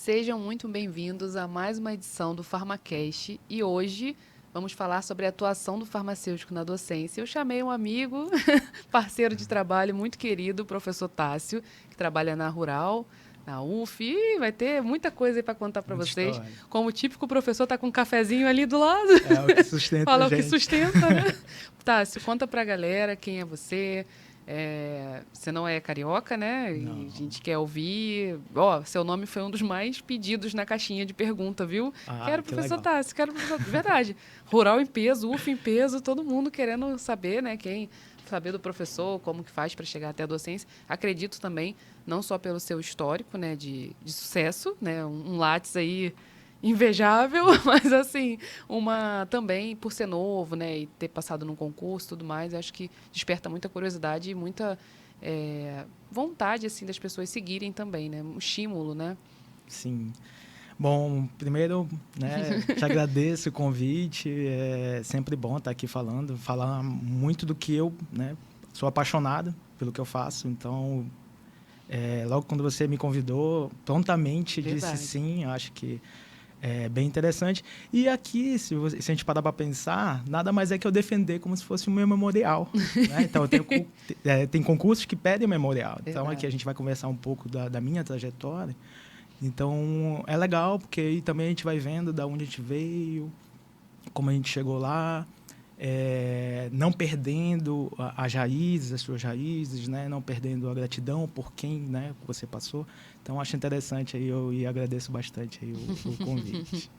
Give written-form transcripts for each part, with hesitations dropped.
Sejam muito bem-vindos a mais uma edição do PharmaCast e hoje vamos falar sobre a atuação do farmacêutico na docência. Eu chamei um amigo, parceiro de trabalho muito querido, o professor Tássio, que trabalha na Rural, na UF, e vai ter muita coisa aí para contar para Muita vocês. história. Como o típico professor está com um cafezinho ali do lado. É o que sustenta Fala a o que gente. sustenta, né? Tássio, conta pra galera quem é você. Você não é carioca, né? Não. E a gente quer ouvir. Ó, seu nome foi um dos mais pedidos na caixinha de pergunta, viu? Quero Que professor legal. Tássio, quero professor. Verdade. Rural em peso, UF em peso, todo mundo querendo saber, né? Saber do professor, como que faz para chegar até a docência. Acredito também, não só pelo seu histórico, né, de sucesso, né? Um Lattes aí invejável, mas assim, também por ser novo, né, e ter passado num concurso e tudo mais, acho que desperta muita curiosidade e muita vontade, assim, das pessoas seguirem também, né, um estímulo, né. Sim. Bom, primeiro, né, te agradeço o convite. É sempre bom estar aqui falar muito do que eu, né, sou apaixonado pelo que eu faço. Então, logo quando você me convidou, prontamente Verdade. disse sim. Eu acho que é bem interessante. E aqui, se a gente parar para pensar, nada mais é que eu defender como se fosse o meu memorial. Né? Então, tem concursos que pedem memorial. Verdade. Então, aqui a gente vai conversar um pouco da minha trajetória. Então, é legal, porque aí também a gente vai vendo de onde a gente veio, como a gente chegou lá, não perdendo as raízes, as suas raízes, né? Não perdendo a gratidão por quem, né, você passou. Então, acho interessante aí, e agradeço bastante aí o convite.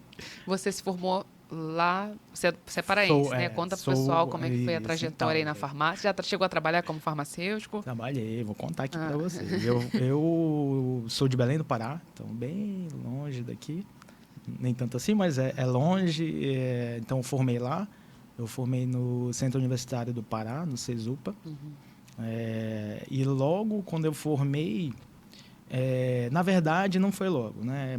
Você se formou lá, você é paraense, né? Conta pro pessoal como é que foi a trajetória aí na farmácia. Já chegou a trabalhar como farmacêutico? Trabalhei, vou contar aqui para vocês. Eu sou de Belém do Pará, então bem longe daqui. Nem tanto assim, mas é longe. Então, formei lá. Eu formei no Centro Universitário do Pará, no CESUPA. E logo quando eu formei, na verdade, não foi logo. Né?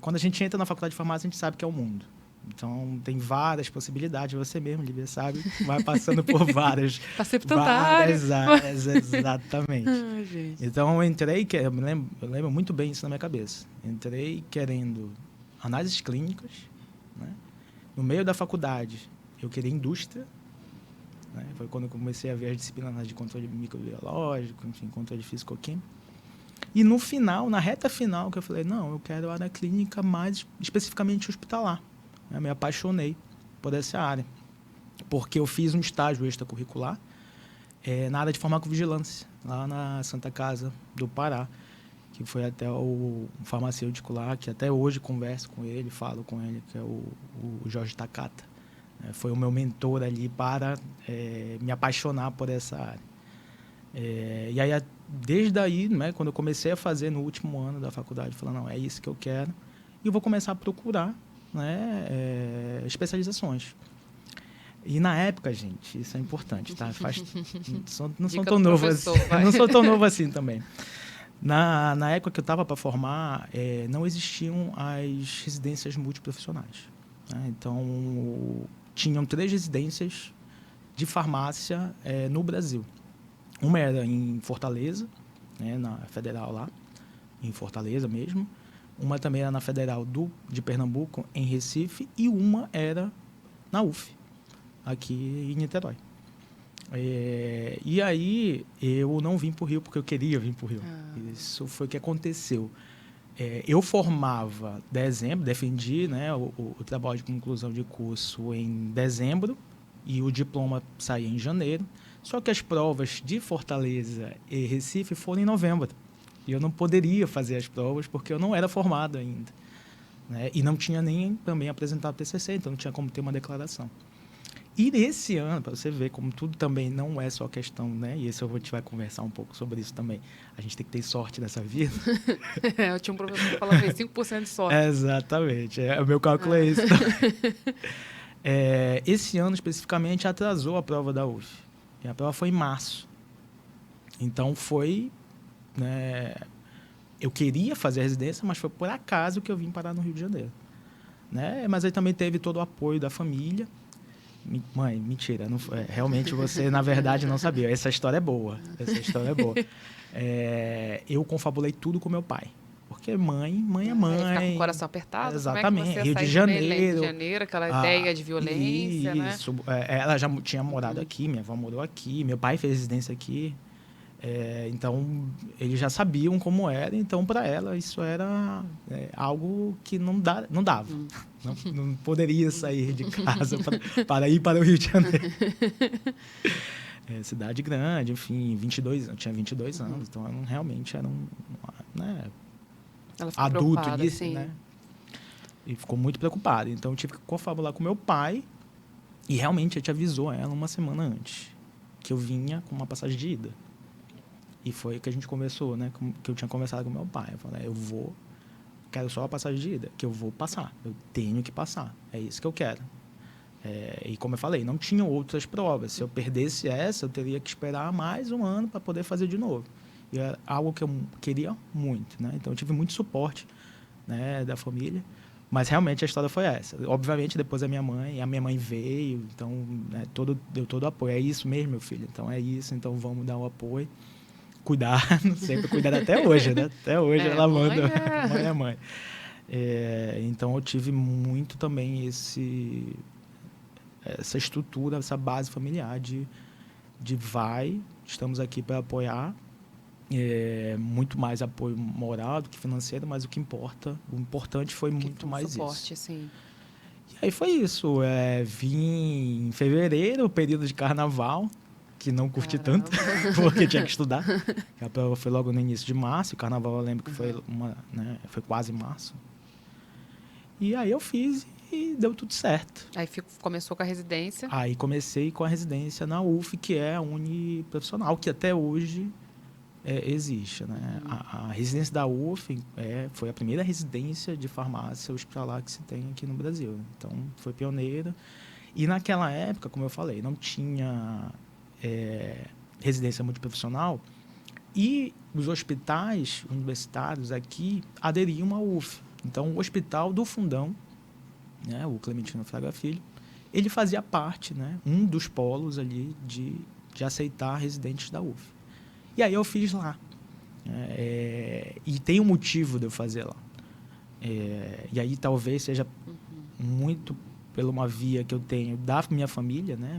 Quando a gente entra na faculdade de farmácia, a gente sabe que é o mundo. Então, tem várias possibilidades. Você mesmo, Lívia, sabe, vai passando por várias... Passei por tanta área. Exatamente. Gente. Então, eu entrei... Eu lembro muito bem isso na minha cabeça. Entrei querendo análises clínicas. Né? No meio da faculdade, eu queria indústria. Né? Foi quando eu comecei a ver as disciplinas de controle microbiológico, enfim, controle físico-químico. E no final, na reta final, que eu falei, não, eu quero área clínica mais especificamente hospitalar. Eu me apaixonei por essa área, porque eu fiz um estágio extracurricular na área de farmacovigilância, lá na Santa Casa do Pará, que foi até o farmacêutico lá, que até hoje converso com ele, falo com ele, que é o Jorge Takata. Foi o meu mentor ali para me apaixonar por essa área. E aí, desde aí, né, quando eu comecei a fazer no último ano da faculdade, eu falei, não, é isso que eu quero, e eu vou começar a procurar, né, especializações. E na época, gente, isso é importante, tá? Não sou tão novo assim. Não sou tão novo assim também. Na época que eu estava para formar, não existiam as residências multiprofissionais. Né? Então, tinham 3 residências de farmácia no Brasil. Uma era em Fortaleza, né, na Federal lá, em Fortaleza mesmo. Uma também era na Federal de Pernambuco, em Recife. E uma era na UF, aqui em Niterói. E aí, eu não vim para o Rio porque eu queria vir para o Rio. Isso foi o que aconteceu. Eu formava dezembro, defendi, né, o trabalho de conclusão de curso em dezembro e o diploma saía em janeiro. Só que as provas de Fortaleza e Recife foram em novembro. E eu não poderia fazer as provas porque eu não era formado ainda. Né? E não tinha nem também apresentado TCC, então não tinha como ter uma declaração. E nesse ano, para você ver como tudo também não é só questão, né? E a gente vai conversar um pouco sobre isso também. A gente tem que ter sorte nessa vida. Eu tinha um professor que falava 5% de sorte. Exatamente. O meu cálculo é isso. Esse ano, especificamente, atrasou a prova da UF. E a prova foi em março. Então, foi... Né, eu queria fazer a residência, mas foi por acaso que eu vim parar no Rio de Janeiro. Né? Mas aí também teve todo o apoio da família. Mãe, mentira. Não, realmente você, na verdade, não sabia. Essa história é boa. Eu confabulei tudo com meu pai. porque mãe é mãe. Ficar com o coração apertado. Exatamente. Como é que você Rio ia de sair também, Janeiro. Rio de Janeiro, aquela ideia de violência, né? Isso. Ela já tinha morado aqui, minha avó morou aqui, meu pai fez residência aqui. Então, eles já sabiam como era. Então, para ela, isso era algo que não dava. Não poderia sair de casa para ir para o Rio de Janeiro. Cidade grande, enfim, eu tinha 22 anos. Então, eu realmente era Ela ficou adulto preocupada, nisso, sim. né? E ficou muito preocupada. Então, eu tive que confabular com meu pai. E realmente, a gente avisou ela uma semana antes que eu vinha com uma passagem de ida. E foi que a gente conversou, né? Que eu tinha conversado com meu pai. Eu falei, quero só a passagem de ida, que eu vou passar. Eu tenho que passar. É isso que eu quero. E como eu falei, não tinham outras provas. Se eu perdesse essa, eu teria que esperar mais um ano para poder fazer de novo. E era algo que eu queria muito, né? Então, eu tive muito suporte, né, da família. Mas, realmente, a história foi essa. Obviamente, depois a minha mãe veio. Então, né, deu todo o apoio. É isso mesmo, meu filho? Então, é isso. Então, vamos dar o apoio. Cuidar, sempre cuidar até hoje, né? Até hoje ela manda. Mãe é mãe. Então, eu tive muito também essa estrutura, essa base familiar de estamos aqui para apoiar. Muito mais apoio moral do que financeiro, mas o importante foi muito mais suporte, isso. Sim. E aí foi isso. Vim em fevereiro, período de carnaval, que não curti tanto, porque tinha que estudar. A prova foi logo no início de março, o carnaval eu lembro que foi foi quase março. E aí eu fiz e deu tudo certo. Aí começou com a residência? Aí comecei com a residência na UF, que é a uniprofissional, que até hoje existe, né? A residência da UF foi a primeira residência de farmácia hospitalar que se tem aqui no Brasil. Né? Então, foi pioneira. E naquela época, como eu falei, não tinha residência multiprofissional e os hospitais universitários aqui aderiam à UF. Então, o hospital do Fundão, né, o Clementino Fraga Filho, ele fazia parte, né, um dos polos ali de aceitar residentes da UF. E aí eu fiz lá. E tem um motivo de eu fazer lá. E aí talvez seja muito pela uma via que eu tenho da minha família, né?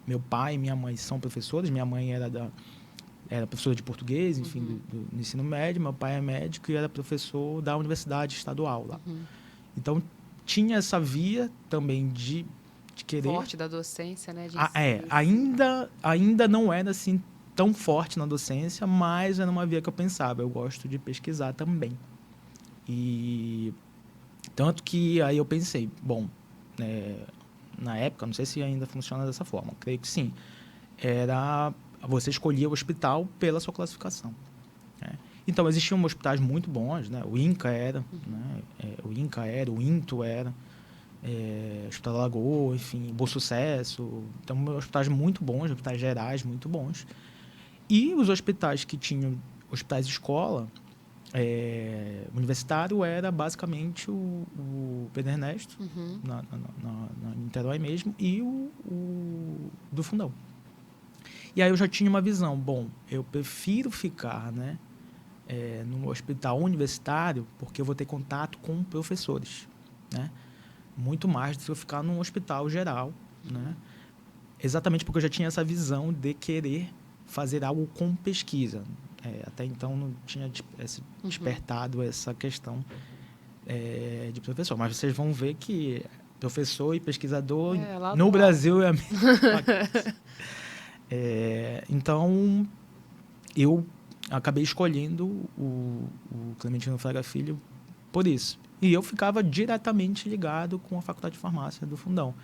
Meu pai e minha mãe são professores. Minha mãe era professora de português, enfim, do ensino médio. Meu pai é médico e era professor da universidade estadual lá. Então, tinha essa via também de querer... Forte da docência, né? Ainda não era assim tão forte na docência, mas era uma via que eu pensava. Eu gosto de pesquisar também. E tanto que aí eu pensei, bom, na época, não sei se ainda funciona dessa forma, creio que sim, você escolhia o hospital pela sua classificação. Né? Então, existiam hospitais muito bons, né? O INCA era, o INTO era, Hospital da Lagoa, enfim, Bom Sucesso. Então, hospitais muito bons, hospitais gerais muito bons. E os hospitais que tinham, hospitais de escola, universitário, era basicamente o Pedro Ernesto, na Niterói mesmo, e o do Fundão. E aí eu já tinha uma visão, bom, eu prefiro ficar, né, no hospital universitário, porque eu vou ter contato com professores, né? Muito mais do que eu ficar num hospital geral, né? Exatamente porque eu já tinha essa visão de querer fazer algo com pesquisa. Até então não tinha despertado essa questão de professor. Mas vocês vão ver que professor e pesquisador no Brasil é a mesma coisa. Então, eu acabei escolhendo o Clementino Fraga Filho por isso. E eu ficava diretamente ligado com a Faculdade de Farmácia do Fundão.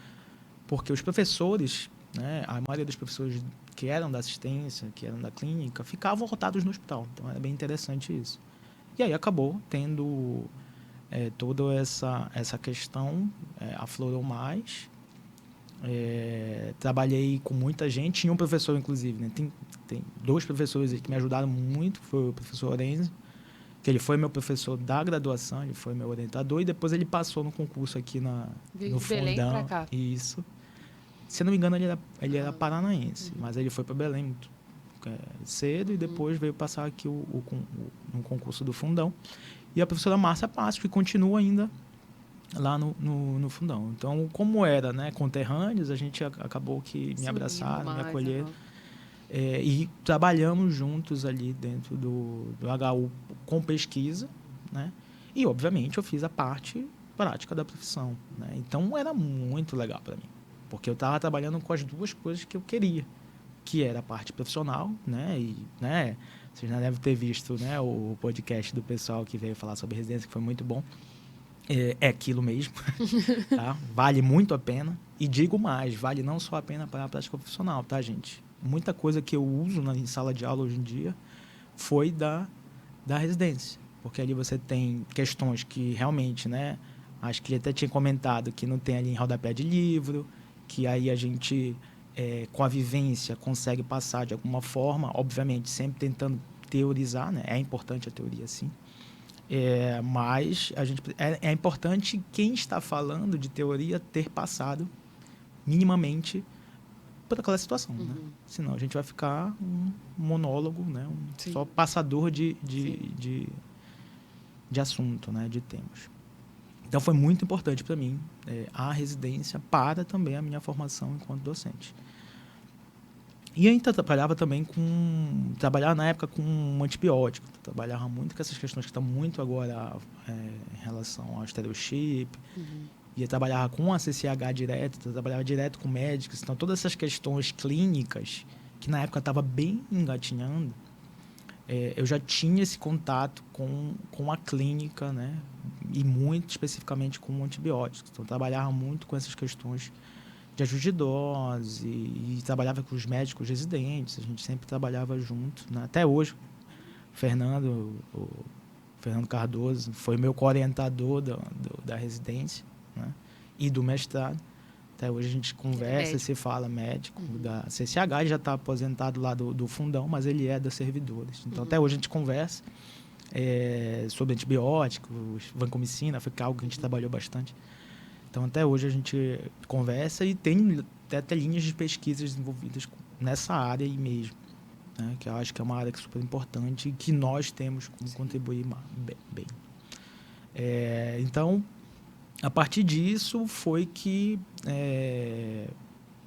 Porque os professores, né, a maioria dos professores que eram da assistência, que eram da clínica, ficavam rotados no hospital. Então, era bem interessante isso. E aí acabou tendo toda essa questão, aflorou mais. Trabalhei com muita gente. Tinha um professor, inclusive, né? Tem 2 professores que me ajudaram muito. Foi o professor Orenzi, que ele foi meu professor da graduação, ele foi meu orientador, e depois ele passou no concurso aqui no Fundão. Belém pra cá. Isso. Se não me engano, ele era paranaense, mas ele foi para Belém cedo, e depois veio passar aqui no concurso do Fundão. E a professora Márcia Passo, que continua ainda lá no Fundão. Então, como era, né, conterrâneos, a gente acabou que me abraçaram, me acolheram. E trabalhamos juntos ali dentro do HU com pesquisa, né? E, obviamente, eu fiz a parte prática da profissão, né? Então, era muito legal para mim, porque eu estava trabalhando com as duas coisas que eu queria, que era a parte profissional, né? E, né, vocês já devem ter visto, né, o podcast do pessoal que veio falar sobre residência, que foi muito bom. É aquilo mesmo, tá? Vale muito a pena. E digo mais, vale não só a pena para a prática profissional, tá, gente? Muita coisa que eu uso em sala de aula hoje em dia foi da residência. Porque ali você tem questões que realmente, né? Acho que ele até tinha comentado que não tem ali em rodapé de livro, que aí a gente, com a vivência, consegue passar de alguma forma, obviamente, sempre tentando teorizar, né? É importante a teoria, sim. Mas é importante quem está falando de teoria ter passado minimamente por aquela situação, né? Senão a gente vai ficar um monólogo, né? Só passador de assunto, né? De temas. Então foi muito importante para mim a residência para também a minha formação enquanto docente. E ainda trabalhava na época com antibiótico, trabalhava muito com essas questões que estão muito agora em relação ao stereochip, e eu trabalhava com a CCH direto, eu trabalhava direto com médicos, então todas essas questões clínicas, que na época estava bem engatinhando, eu já tinha esse contato com a clínica, né, e muito especificamente com antibióticos, então eu trabalhava muito com essas questões de ajuste de dose e trabalhava com os médicos residentes, a gente sempre trabalhava junto, né? Até hoje, o Fernando Cardoso foi meu co-orientador da residência, né? E do mestrado. Até hoje a gente conversa, se fala médico, da CCH, ele já está aposentado lá do Fundão, mas ele é das servidores. Então, até hoje a gente conversa sobre antibióticos, vancomicina, foi algo que a gente trabalhou bastante. Então, até hoje a gente conversa e tem até linhas de pesquisa desenvolvidas nessa área aí mesmo, né? Que eu acho que é uma área que é super importante e que nós temos como contribuir bem. Então, a partir disso foi que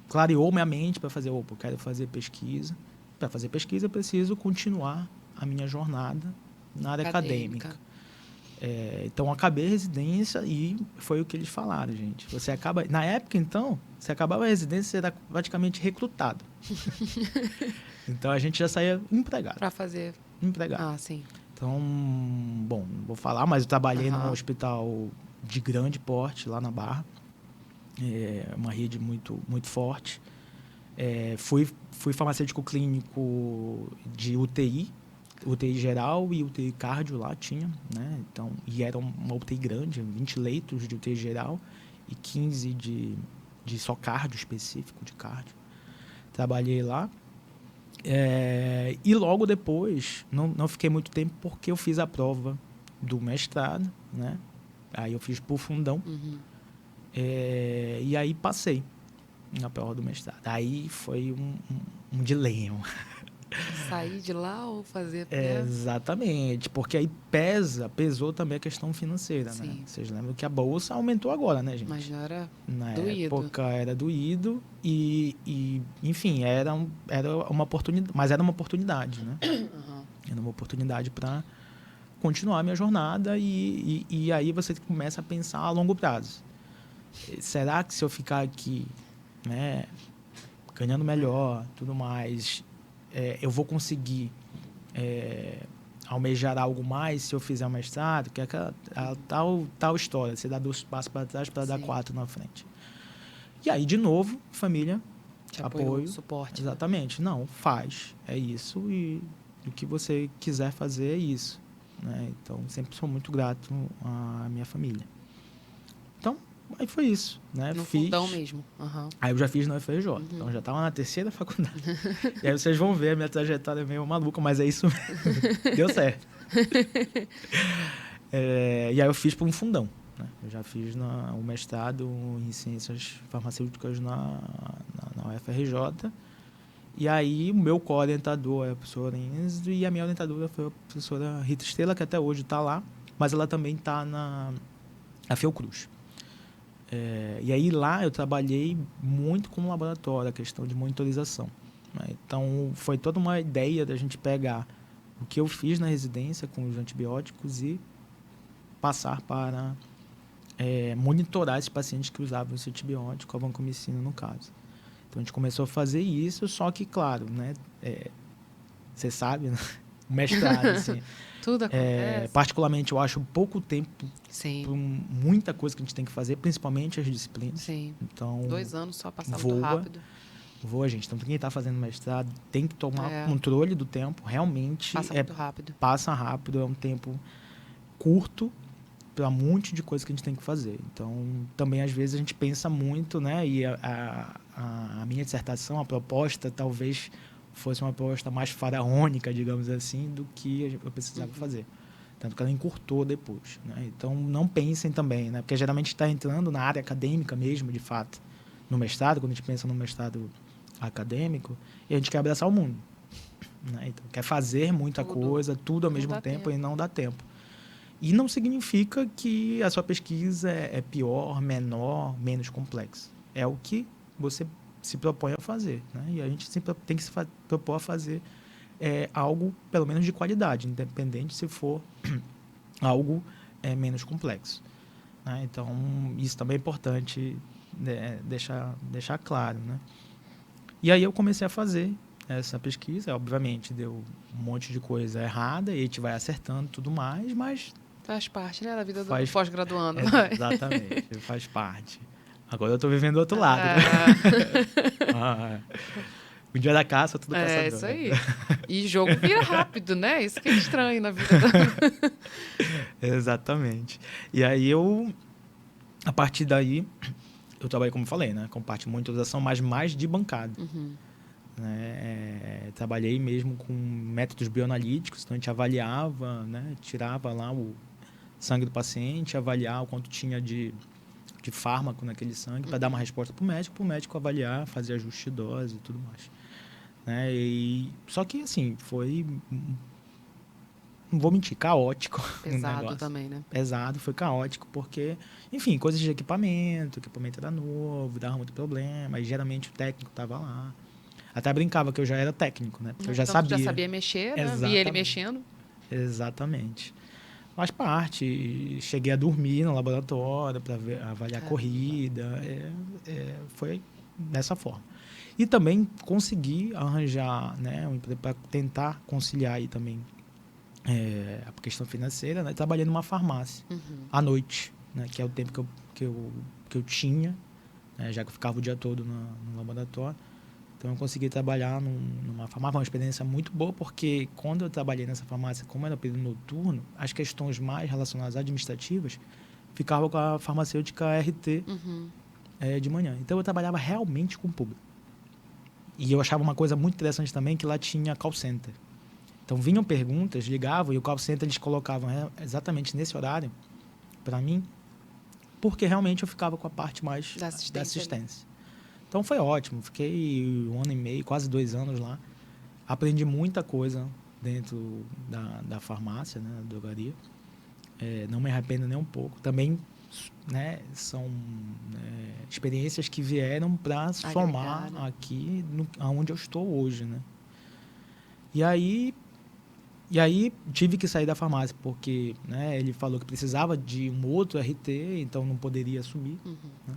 clareou minha mente para fazer, eu quero fazer pesquisa. Para fazer pesquisa, eu preciso continuar a minha jornada na área acadêmica. Então, acabei a residência e foi o que eles falaram, gente. Na época, então, você acabava a residência, você era praticamente recrutado. Então, a gente já saía empregado. Para fazer... Empregado. Ah, sim. Então, bom, não vou falar, mas eu trabalhei num hospital de grande porte, lá na Barra. Uma rede muito, muito forte. Fui farmacêutico clínico de UTI geral e UTI cardio lá tinha, né? Então, e era uma UTI grande, 20 leitos de UTI geral e 15 de só cardio específico, de cardio. Trabalhei lá. E logo depois, não fiquei muito tempo porque eu fiz a prova do mestrado, né? Aí eu fiz por Fundão. E aí passei na prova do mestrado. Aí foi um dilema. Sair de lá ou fazer... Exatamente, porque aí pesou também a questão financeira, né? Vocês lembram que a bolsa aumentou agora, né, gente? Mas não era Na doído. época era doído e enfim, era uma oportunidade, mas era uma oportunidade, né? Era uma oportunidade para continuar a minha jornada e aí você começa a pensar a longo prazo. Será que se eu ficar aqui, né, ganhando melhor, tudo mais, eu vou conseguir almejar algo mais se eu fizer um mestrado? Que é a tal história, você dá 2 passos para trás para dar 4 na frente. E aí, de novo, família, apoio, suporte. Exatamente. Né? Não, faz, é isso e o que você quiser fazer é isso. Né? Então, sempre sou muito grato à minha família. Então, aí foi isso, né? No Fundão mesmo. Aí eu já fiz na UFRJ. Então, já estava na 3ª faculdade. E aí vocês vão ver, a minha trajetória é meio maluca, mas é isso mesmo. Deu certo. E aí eu fiz para um Fundão. Né? Eu já fiz o mestrado em Ciências Farmacêuticas na UFRJ. E aí, o meu co-orientador é a professora Enzo e a minha orientadora foi a professora Rita Estrela, que até hoje está lá, mas ela também está na Fiocruz. E aí, lá eu trabalhei muito com o laboratório, a questão de monitorização, né? Então, foi toda uma ideia da gente pegar o que eu fiz na residência com os antibióticos e passar para monitorar esses pacientes que usavam esse antibiótico, a vancomicina no caso. Então, a gente começou a fazer isso, só que, claro, né, você sabe, né? O mestrado, assim, Tudo acontece. particularmente, eu acho pouco tempo Sim. para muita coisa que a gente tem que fazer, principalmente as disciplinas. Sim. Então, 2 anos só passar voa. muito rápido. Gente. Então, quem está fazendo mestrado tem que tomar É. controle do tempo. Realmente, Passa muito rápido. passa rápido, é um tempo curto para um monte de coisa que a gente tem que fazer. Então, também, às vezes, a gente pensa muito, né? E a minha dissertação, a proposta, talvez fosse uma proposta mais faraônica, digamos assim, do que eu precisava fazer. Tanto que ela encurtou depois, né? Então, não pensem também, né? Porque geralmente está entrando na área acadêmica mesmo, de fato, no mestrado, quando a gente pensa no mestrado acadêmico, e a gente quer abraçar o mundo, né? Então, quer fazer muita coisa, tudo ao mesmo tempo e não dá tempo. E não significa que a sua pesquisa é pior, menor, menos complexa. É o que você se propõe a fazer, né? E a gente sempre tem que se propor a fazer algo, pelo menos, de qualidade, independente se for algo menos complexo, né? Então, isso também é importante, né, deixar claro, né? E aí eu comecei a fazer essa pesquisa. Obviamente, deu um monte de coisa errada e a gente vai acertando tudo mais, mas... Faz parte, né, da vida do pós-graduando. Exatamente, faz parte. Agora eu estou vivendo do outro lado, né? O dia da caça, tudo caçador. É isso aí. E jogo vira rápido, né? Isso que é estranho na vida. Exatamente. E aí a partir daí, eu trabalhei, como eu falei, né, com parte de monitorização, mas mais de bancada. Né? Trabalhei mesmo com métodos bioanalíticos, então a gente avaliava, né, tirava lá o sangue do paciente, avaliar o quanto tinha de fármaco naquele sangue para dar uma resposta para o médico avaliar, fazer ajuste de dose e tudo mais, né? Só que, assim, foi, não vou mentir, caótico. Pesado também, né? Pesado, foi caótico, porque, enfim, coisas de equipamento era novo, dava muito problema, e geralmente o técnico estava lá. Até brincava que eu já era técnico, né? Porque eu já sabia. Já sabia mexer, né? Via ele mexendo. Exatamente. Faz parte. Cheguei a dormir no laboratório para avaliar a corrida. Foi dessa forma. E também consegui arranjar, né, para tentar conciliar aí também a questão financeira, né? Trabalhei numa farmácia à noite, né? Que é o tempo que eu tinha, né? Já que eu ficava o dia todo no laboratório. Então, eu consegui trabalhar numa farmácia, uma experiência muito boa, porque quando eu trabalhei nessa farmácia, como era período noturno, as questões mais relacionadas administrativas ficavam com a farmacêutica RT de manhã. Então, eu trabalhava realmente com o público. E eu achava uma coisa muito interessante também, que lá tinha call center. Então, vinham perguntas, ligavam, e o call center eles colocavam exatamente nesse horário para mim, porque realmente eu ficava com a parte mais da assistência. Então, foi ótimo. Fiquei 1 ano e meio, quase 2 anos lá. Aprendi muita coisa dentro da farmácia, né, da drogaria. Não me arrependo nem um pouco. Também, né, são experiências que vieram para somar aqui onde eu estou hoje, né? E aí tive que sair da farmácia, porque, né, ele falou que precisava de um outro RT, então não poderia assumir, né?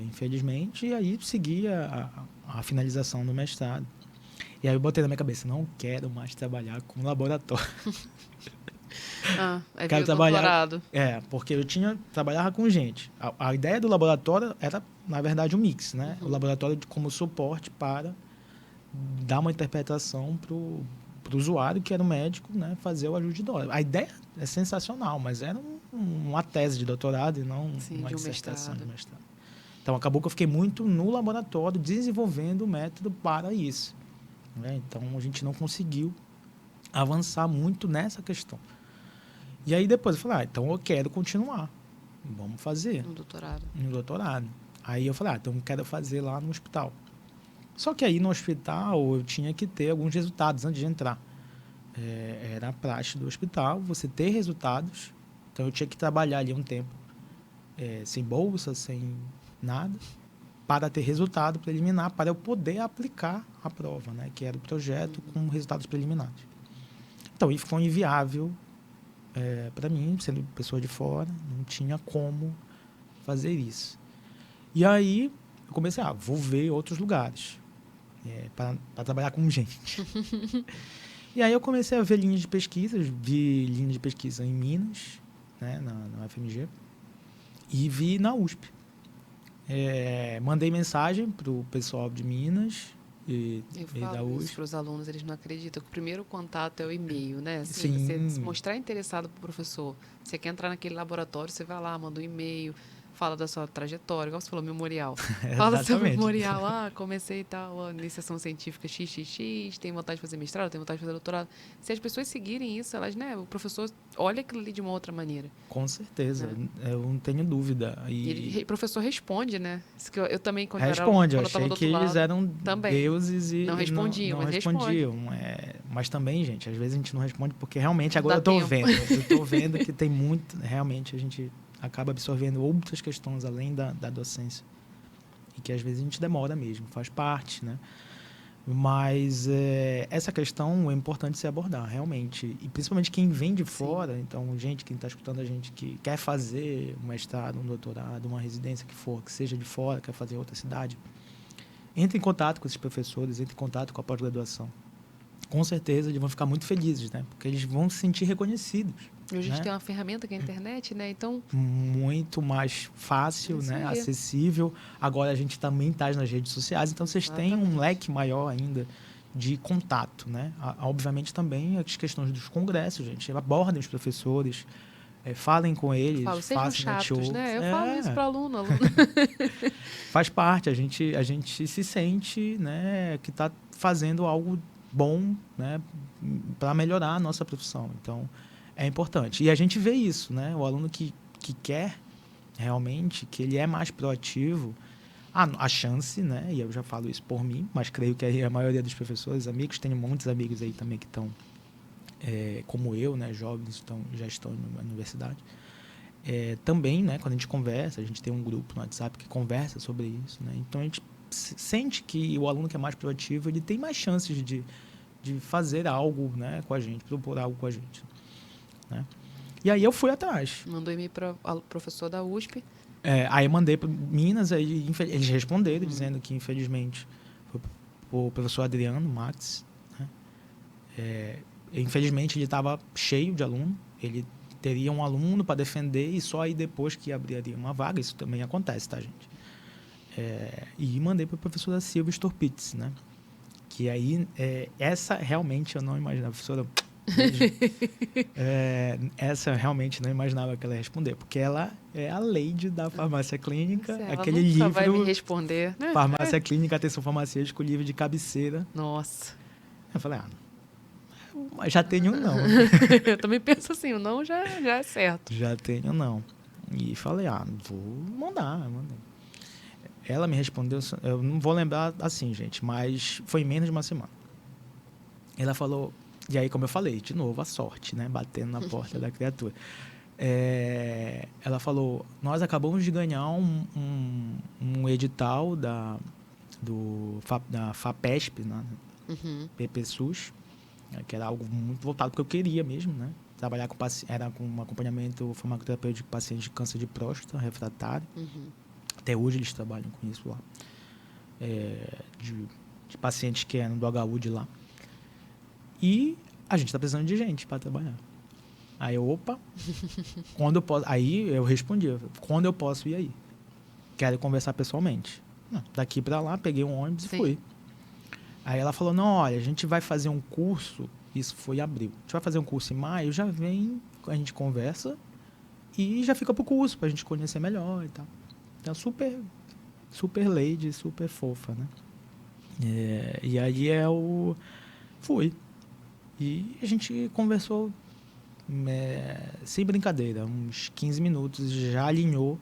Infelizmente, e aí segui a finalização do mestrado. E aí eu botei na minha cabeça, não quero mais trabalhar com laboratório. Quero trabalhar. Doutorado. Porque eu trabalhava com gente. A ideia do laboratório era, na verdade, um mix, né? O laboratório como suporte para dar uma interpretação para o usuário, que era o médico, né? Fazer o ajuste de dose. A ideia é sensacional, mas era uma tese de doutorado e não uma dissertação de mestrado. Então, acabou que eu fiquei muito no laboratório desenvolvendo o método para isso, né? Então, a gente não conseguiu avançar muito nessa questão. E aí, depois eu falei, então eu quero continuar. Vamos fazer. Um doutorado. Aí eu falei, então eu quero fazer lá no hospital. Só que aí no hospital eu tinha que ter alguns resultados antes de entrar. Era a praxe do hospital, você ter resultados. Então eu tinha que trabalhar ali um tempo sem bolsa, sem nada, para ter resultado preliminar, para eu poder aplicar a prova, né? Que era o projeto com resultados preliminares. Então, isso ficou inviável para mim, sendo pessoa de fora, não tinha como fazer isso. E aí, eu comecei, vou ver outros lugares para trabalhar com gente. E aí eu comecei a ver linhas de pesquisa, vi linha de pesquisa em Minas, né, na UFMG, e vi na USP. Mandei mensagem para o pessoal de Minas e da falo USP. isso para os alunos, eles não acreditam que o primeiro contato é o e-mail, né? Assim, Sim. você se mostrar interessado para o professor, você quer entrar naquele laboratório, você vai lá, manda um e-mail, fala da sua trajetória, igual você falou, memorial. Fala do seu memorial, comecei e tal, iniciação científica XXX, tenho vontade de fazer mestrado, tenho vontade de fazer doutorado. Se as pessoas seguirem isso, elas, né, o professor olha aquilo ali de uma outra maneira. Com certeza, né? Eu não tenho dúvida. E o professor responde, né? Isso que eu também, quando responde, eu eu achei que eles eram deuses e não respondiam, não mas respondiam. Mas também, gente, às vezes a gente não responde porque realmente agora eu estou vendo que tem muito, realmente a gente acaba absorvendo outras questões além da docência e que às vezes a gente demora mesmo, faz parte, né? Mas essa questão é importante se abordar, realmente. E principalmente quem vem de fora, Sim. então, gente que está escutando a gente que quer fazer um mestrado, um doutorado, uma residência que for, que seja de fora, quer fazer em outra cidade, entre em contato com esses professores, entre em contato com a pós-graduação. Com certeza eles vão ficar muito felizes, né? Porque eles vão se sentir reconhecidos. E hoje a gente tem uma ferramenta que é a internet, né? Então... muito mais fácil, né? Acessível. Agora a gente também está nas redes sociais, então vocês têm um leque maior ainda de contato, né? Obviamente também as questões dos congressos, gente. Abordem os professores, falem com eles, sejam chatos, né? Eu falo isso para aluno. Faz parte, a gente se sente, né, que está fazendo algo bom, né, para melhorar a nossa profissão. Então, é importante. E a gente vê isso, né? O aluno que quer realmente, que ele é mais proativo, a chance, né? E eu já falo isso por mim, mas creio que a maioria dos professores, amigos, tenho muitos amigos aí também que estão, como eu, né? Jovens já estão na universidade. Também, né? Quando a gente conversa, a gente tem um grupo no WhatsApp que conversa sobre isso, né? Então, a gente sente que o aluno que é mais proativo, ele tem mais chances de fazer algo, né, com a gente, propor algo com a gente. Né? E aí eu fui atrás. Mandou e-mail para o professor da USP. Aí eu mandei para Minas, aí eles responderam, dizendo que, infelizmente, foi o professor Adriano Max. Né? Infelizmente, ele estava cheio de aluno. Ele teria um aluno para defender e só aí depois que abriria uma vaga. Isso também acontece, tá, gente? E mandei para a professora Silvia Storpitz, né? Que aí, essa realmente eu não imaginava. Professora... essa eu realmente não imaginava que ela ia responder, porque ela é a lady da farmácia clínica, aquele livro vai me responder, né? Farmácia Clínica, Atenção Farmacêutica, o livro de cabeceira. Nossa. Eu falei, já tenho não. Eu também penso assim, o não já é certo. Já tenho não. E falei, vou mandar. Ela me respondeu, eu não vou lembrar assim, gente, mas foi em menos de uma semana. Ela falou, e aí, como eu falei, de novo, a sorte, né? Batendo na porta da criatura. Ela falou, nós acabamos de ganhar um edital da FAPESP, né? PPSUS, que era algo muito voltado porque eu queria mesmo, né? Trabalhar com era com um acompanhamento farmacoterapêutico de pacientes de câncer de próstata refratário. Até hoje eles trabalham com isso lá. De pacientes que eram do HU de lá. E a gente está precisando de gente para trabalhar. Aí quando eu posso... Aí eu respondi, quando eu posso ir aí? Quero conversar pessoalmente. Daqui para lá, peguei um ônibus e fui. Aí ela falou, não, olha, a gente vai fazer um curso, isso foi em abril, a gente vai fazer um curso em maio, já vem, a gente conversa e já fica pro curso, pra gente conhecer melhor e tal. Então, super lady, super fofa, né? E aí fui. E a gente conversou sem brincadeira, uns 15 minutos, já alinhou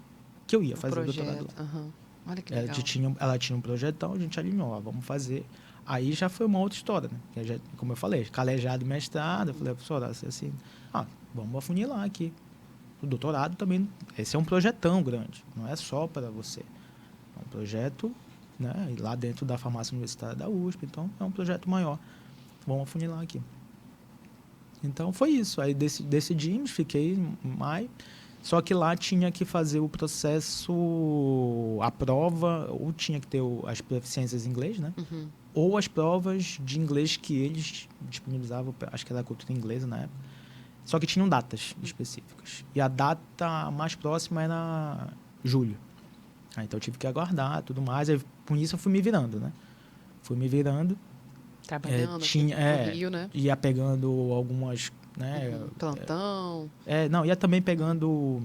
que eu ia fazer o doutorado lá. Olha que Ela legal. ela tinha um projetão, a gente alinhou, ó, vamos fazer. Aí já foi uma outra história, né? Que já, como eu falei, calejado e mestrado, eu falei, professora, assim, vamos afunilar aqui. O doutorado também, esse é um projetão grande, não é só para você. É um projeto, né, lá dentro da farmácia universitária da USP, então é um projeto maior. Vamos afunilar aqui. Então foi isso. Aí decidimos, fiquei em maio. Só que lá tinha que fazer o processo, a prova, ou tinha que ter as proficiências em inglês, né? Uhum. Ou as provas de inglês que eles disponibilizavam, acho que era a cultura inglesa na época. Só que tinham datas específicas. E a data mais próxima era julho. Então eu tive que aguardar tudo mais. Aí, com isso eu fui me virando, né? Fui me virando. Trabalhando aqui no Rio, né? Ia pegando algumas, né? Plantão. Não, ia também pegando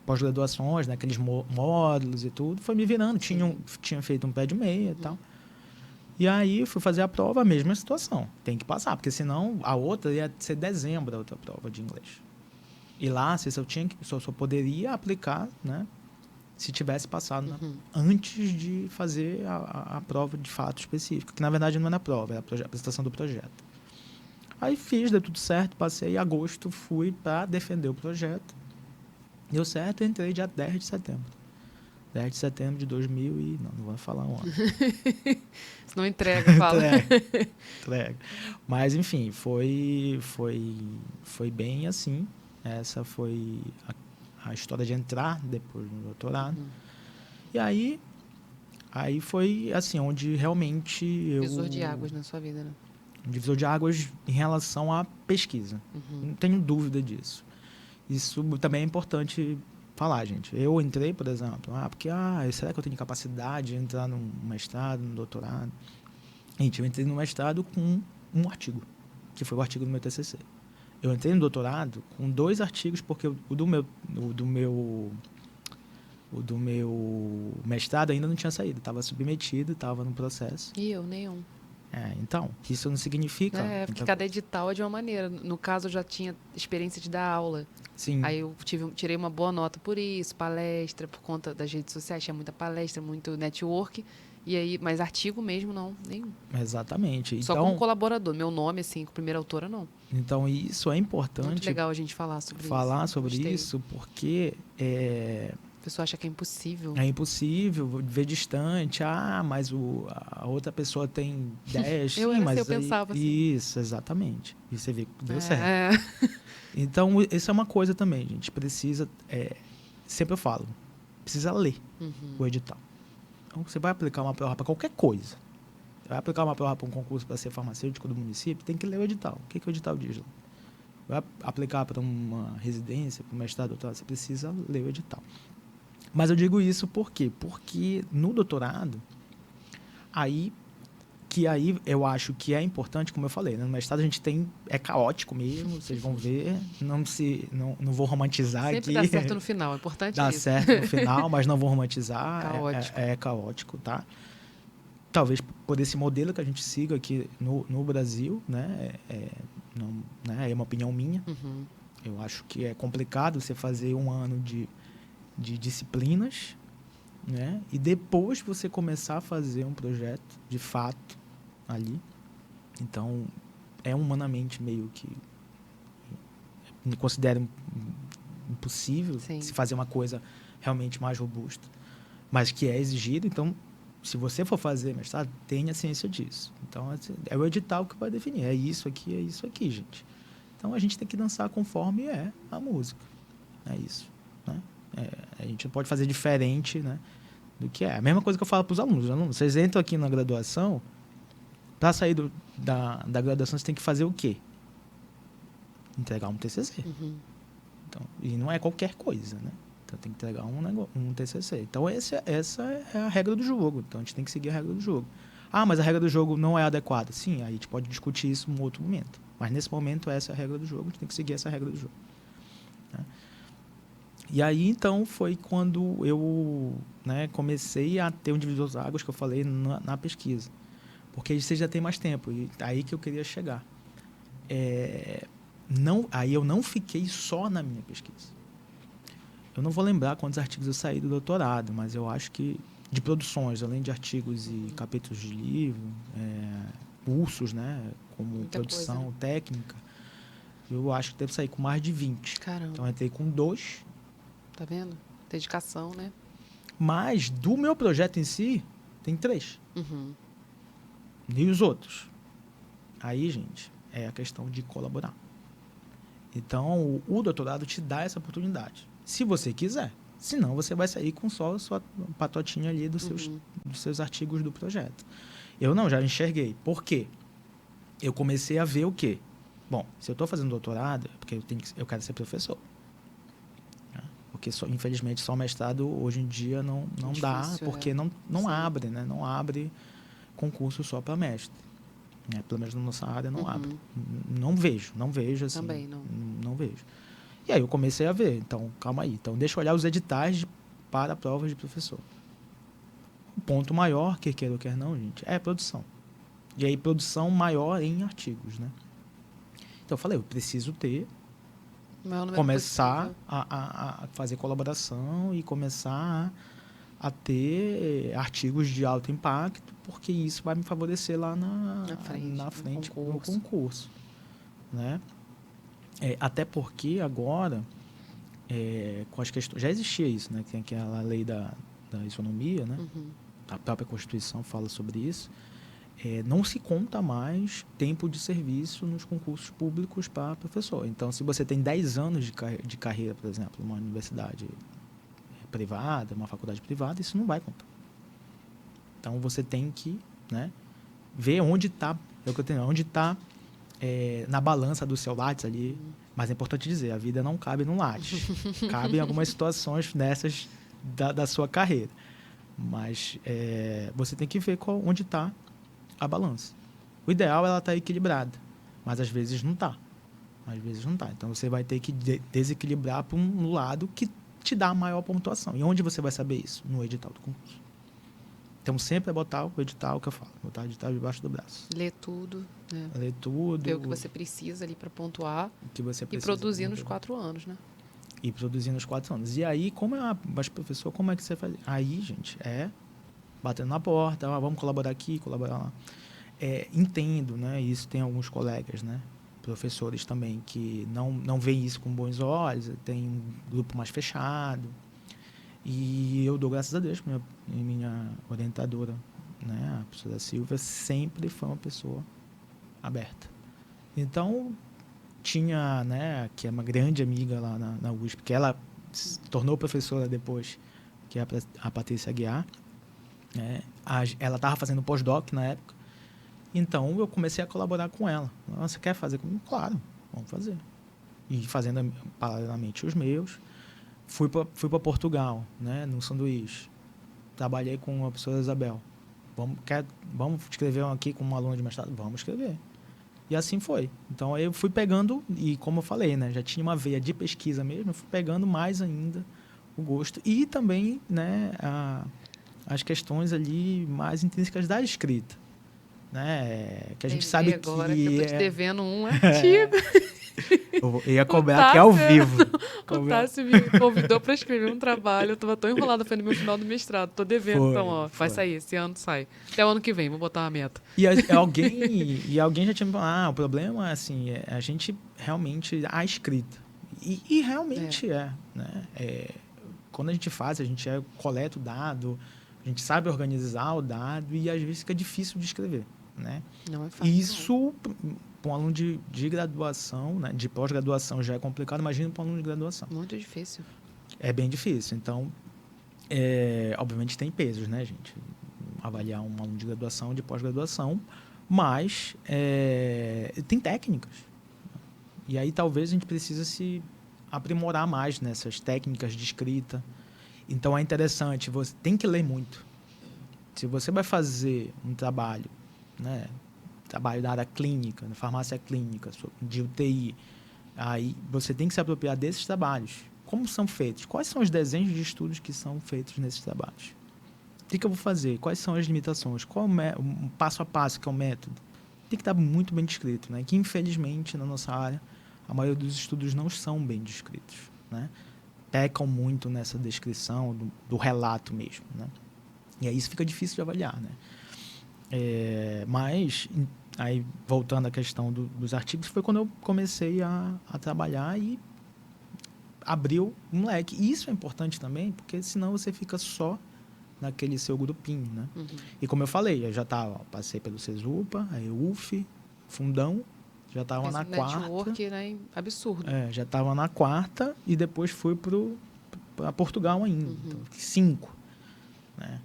pós-graduações, né? Aqueles módulos e tudo. Foi me virando. Tinha feito um pé de meia e tal. E aí fui fazer a prova, a mesma situação. Tem que passar, porque senão a outra ia ser dezembro, a outra prova de inglês. E lá, eu só poderia aplicar, né? Se tivesse passado antes de fazer a prova de fato específica, que na verdade não era a prova, era a apresentação do projeto. Aí fiz, deu tudo certo, passei em agosto, fui para defender o projeto. Deu certo, entrei dia 10 de setembro. 10 de setembro de 2000 e... Não vou falar um ano. Se não entrega, fala. Entrega. Mas, enfim, foi bem assim. Essa foi a história de entrar depois no doutorado. E aí foi assim, onde realmente eu... Divisor de águas na sua vida, né? Um divisor de águas em relação à pesquisa. Não tenho dúvida disso. Isso também é importante falar, gente. Eu entrei, por exemplo, porque será que eu tenho capacidade de entrar num mestrado, num doutorado? Gente, eu entrei no mestrado com um artigo, que foi o artigo do meu TCC. Eu entrei no doutorado com 2 artigos, porque o do meu mestrado ainda não tinha saído, estava submetido, estava no processo. E eu, nenhum. Então, isso não significa... Porque cada edital é de uma maneira. No caso, eu já tinha experiência de dar aula. Sim. Aí eu tirei uma boa nota por isso, palestra, por conta das redes sociais, tinha muita palestra, muito network. E aí, mas artigo mesmo, não, nenhum. Exatamente. Só como colaborador. Meu nome, assim, com primeira autora, não. Então, isso é importante. Muito legal a gente falar sobre isso, porque... A pessoa acha que é impossível. É impossível, ver distante. Mas a outra pessoa tem 10. Eu pensava assim. Isso, exatamente. E você vê que deu certo. Então, isso é uma coisa também, gente. Precisa... sempre eu falo. Precisa ler o edital. Então, você vai aplicar uma prova para qualquer coisa. Vai aplicar uma prova para um concurso para ser farmacêutico do município, tem que ler o edital. O que o edital diz lá? Vai aplicar para uma residência, para um mestrado, doutorado, você precisa ler o edital. Mas eu digo isso por quê? Porque no doutorado, aí eu acho que é importante, como eu falei, né? No mestrado a gente é caótico mesmo, vocês vão ver, não vou romantizar Sempre aqui. dá certo no final, é importante dá isso. certo no final, mas não vou romantizar. Caótico. É caótico, tá? Talvez por esse modelo que a gente siga aqui no Brasil, né? É uma opinião minha. Eu acho que é complicado você fazer um ano de disciplinas, né? E depois você começar a fazer um projeto de fato ali. Então, é humanamente meio que me considero impossível se fazer uma coisa realmente mais robusta, mas que é exigido. Então, se você for fazer mestrado, tenha ciência disso. Então, é o edital que vai definir. É isso aqui, gente. Então, a gente tem que dançar conforme é a música. É isso, né? A gente não pode fazer diferente, né, do que é. A mesma coisa que eu falo para os alunos. Vocês entram aqui na graduação, para sair da graduação, você tem que fazer o quê? Entregar um TCC. Então, e não é qualquer coisa, né? Então, tem que entregar um TCC. Então, essa é a regra do jogo. Então, a gente tem que seguir a regra do jogo. Mas a regra do jogo não é adequada. Sim, aí a gente pode discutir isso em um outro momento. Mas, nesse momento, essa é a regra do jogo. A gente tem que seguir essa regra do jogo. Né? E aí, então, foi quando eu, né, comecei a ter um divisor de águas que eu falei na pesquisa. Porque aí você já tem mais tempo. E aí que eu queria chegar. Aí eu não fiquei só na minha pesquisa. eu não vou lembrar quantos artigos eu saí do doutorado, mas eu acho que de produções, além de artigos e capítulos de livro, cursos, né, como Muita produção coisa, né? técnica, eu acho que devo sair com mais de 20. Caramba, Então, eu entrei com 2, tá vendo? Dedicação, né? mas do meu projeto em si, tem 3. Uhum. E os outros? Aí, gente, é a questão de colaborar. Então, o doutorado te dá essa oportunidade. Se você quiser. Senão, você vai sair com só a sua patotinha ali dos seus artigos do projeto. Eu não, já enxerguei. Por quê? Eu comecei a ver o quê? Bom, se eu estou fazendo doutorado, é porque eu quero ser professor. Né? Porque, infelizmente, só mestrado hoje em dia não dá, Difícil, porque não abre, né? Não abre concurso só para mestre. Né? Pelo menos na nossa área não abre. Não vejo assim. Também Não vejo. E aí eu comecei a ver. Então, calma aí. Então, deixa eu olhar os editais para provas de professor. O ponto maior, quer queira ou quer não, gente, é a produção. E aí, produção maior em artigos, né? Então, eu falei, eu preciso começar a fazer colaboração e começar a ter artigos de alto impacto, porque isso vai me favorecer lá na frente no concurso. Né? Até porque agora, com as questões, já existia isso, né? Tem aquela lei da isonomia, né? A própria Constituição fala sobre isso. Não se conta mais tempo de serviço nos concursos públicos para professor. Então, se você tem 10 anos de carreira, por exemplo, numa universidade privada, uma faculdade privada, isso não vai contar. Então, você tem que, né, ver onde está, onde está na balança do seu Lattes ali. Mas é importante dizer, a vida não cabe no Lattes. Cabe em algumas situações dessas da sua carreira. Mas você tem que ver onde está a balança. O ideal é ela estar equilibrada, mas às vezes não está. Então você vai ter que desequilibrar para um lado que te dá a maior pontuação. E onde você vai saber isso? No edital do concurso. Então sempre é botar o edital que eu falo, botar o edital debaixo do braço. Ler tudo, né? Ler tudo. Ver o que você precisa ali para pontuar. O que você precisa. E produzir nos 4 anos, né? E produzir nos 4 anos. E aí, mas professor, como é que você faz? Aí, gente, batendo na porta, vamos colaborar aqui, colaborar lá. Entendo, né? Isso tem alguns colegas, né? Professores também que não veem isso com bons olhos, tem um grupo mais fechado. E eu dou graças a Deus, minha orientadora, né? A professora Silvia, sempre foi uma pessoa aberta. Então, tinha, né, que é uma grande amiga lá na USP, que ela se tornou professora depois, que é a Patrícia Aguiar. Ela estava fazendo pós-doc na época, então eu comecei a colaborar com ela. Você quer fazer comigo? Claro, vamos fazer. E fazendo paralelamente os meus. Fui para Portugal, né, no sanduíche. Trabalhei com a professora Isabel. Vamos escrever aqui com uma aluna de mestrado? Vamos escrever. E assim foi. Então, eu fui pegando, e como eu falei, né, já tinha uma veia de pesquisa mesmo, eu fui pegando mais ainda o gosto. E também, né, as questões ali mais intrínsecas da escrita. Né, que a gente sabe agora que... eu estou te devendo um artigo. Eu ia cobrar aqui ao vivo. O Tássio me convidou para escrever um trabalho. Eu estava tão enrolada, foi no meu final do mestrado. Estou devendo, vai sair, esse ano sai. Até o ano que vem, vou botar uma meta. E alguém já tinha me falado, o problema assim, a gente realmente, a escrita. E realmente né? Quando a gente faz, a gente coleta o dado, a gente sabe organizar o dado e às vezes fica difícil de escrever. Né? Não é fácil. Isso... para um aluno de graduação, né, de pós-graduação já é complicado, imagina para um aluno de graduação. Muito difícil. É bem difícil. Então, obviamente tem pesos, né, gente? Avaliar um aluno de graduação, de pós-graduação, mas tem técnicas. E aí talvez a gente precise se aprimorar mais nessas técnicas de escrita. Então é interessante, você tem que ler muito. Se você vai fazer um trabalho, né, trabalho da área clínica, na farmácia clínica, de UTI, aí você tem que se apropriar desses trabalhos. Como são feitos? Quais são os desenhos de estudos que são feitos nesses trabalhos? O que eu vou fazer? Quais são as limitações? Qual é o passo a passo, que é o método? Tem que estar muito bem descrito, né? Que, infelizmente, na nossa área, a maioria dos estudos não são bem descritos, né? pecam muito nessa descrição do relato mesmo, né? E aí isso fica difícil de avaliar, né? Mas, aí voltando à questão dos artigos, foi quando eu comecei a trabalhar e abriu um leque. E isso é importante também, porque senão você fica só naquele seu grupinho, né? Uhum. E como eu falei, eu já passei pelo Cesupa, a EUF, Fundão, já estava na quarta. Network, né? Absurdo. Já estava na quarta e depois fui para Portugal ainda. Uhum. Então, 5, né?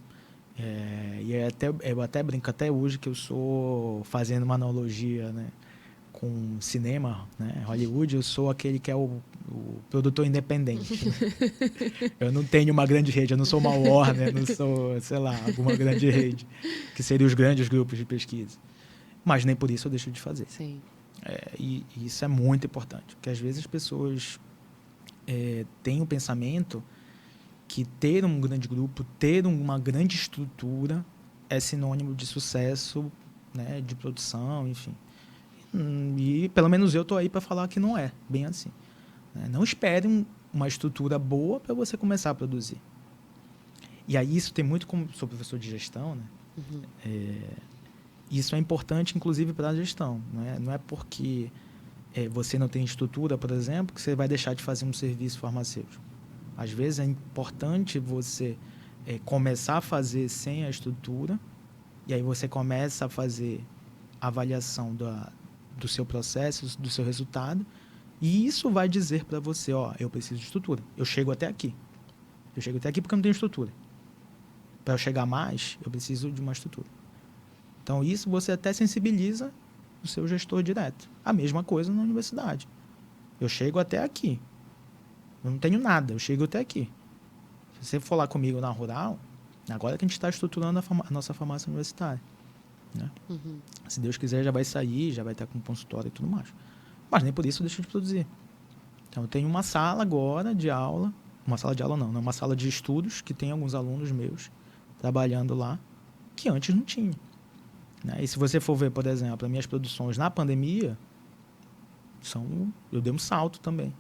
E eu até brinco até hoje que eu sou, fazendo uma analogia, né, com cinema, né, Hollywood, eu sou aquele que é o produtor independente. Né? Eu não tenho uma grande rede, eu não sou uma Warner, não sou, sei lá, alguma grande rede, que seriam os grandes grupos de pesquisa. Mas nem por isso eu deixo de fazer. Sim. E isso é muito importante, porque às vezes as pessoas têm o pensamento que ter um grande grupo, ter uma grande estrutura é sinônimo de sucesso, né, de produção, enfim. E pelo menos eu estou aí para falar que não é bem assim. Né? Não espere uma estrutura boa para você começar a produzir. E aí isso tem muito, como sou professor de gestão, né? Uhum. Isso é importante, inclusive, para a gestão. Não é porque você não tem estrutura, por exemplo, que você vai deixar de fazer um serviço farmacêutico. Às vezes é importante você começar a fazer sem a estrutura, e aí você começa a fazer a avaliação do seu processo, do seu resultado, e isso vai dizer para você, eu preciso de estrutura. Eu chego até aqui. Eu chego até aqui porque eu não tenho estrutura. Para eu chegar mais, eu preciso de uma estrutura. Então, isso você até sensibiliza o seu gestor direto. A mesma coisa na universidade. Eu chego até aqui. Eu não tenho nada, eu chego até aqui. Se você for lá comigo na Rural, agora que a gente está estruturando a nossa farmácia universitária. Né? Uhum. Se Deus quiser, já vai sair, já vai estar com consultório e tudo mais. Mas nem por isso eu deixo de produzir. Então, eu tenho uma sala agora de aula, uma sala de aula não, uma sala de estudos, que tem alguns alunos meus trabalhando lá, que antes não tinha. Né? E se você for ver, por exemplo, as minhas produções na pandemia, eu dei um salto também.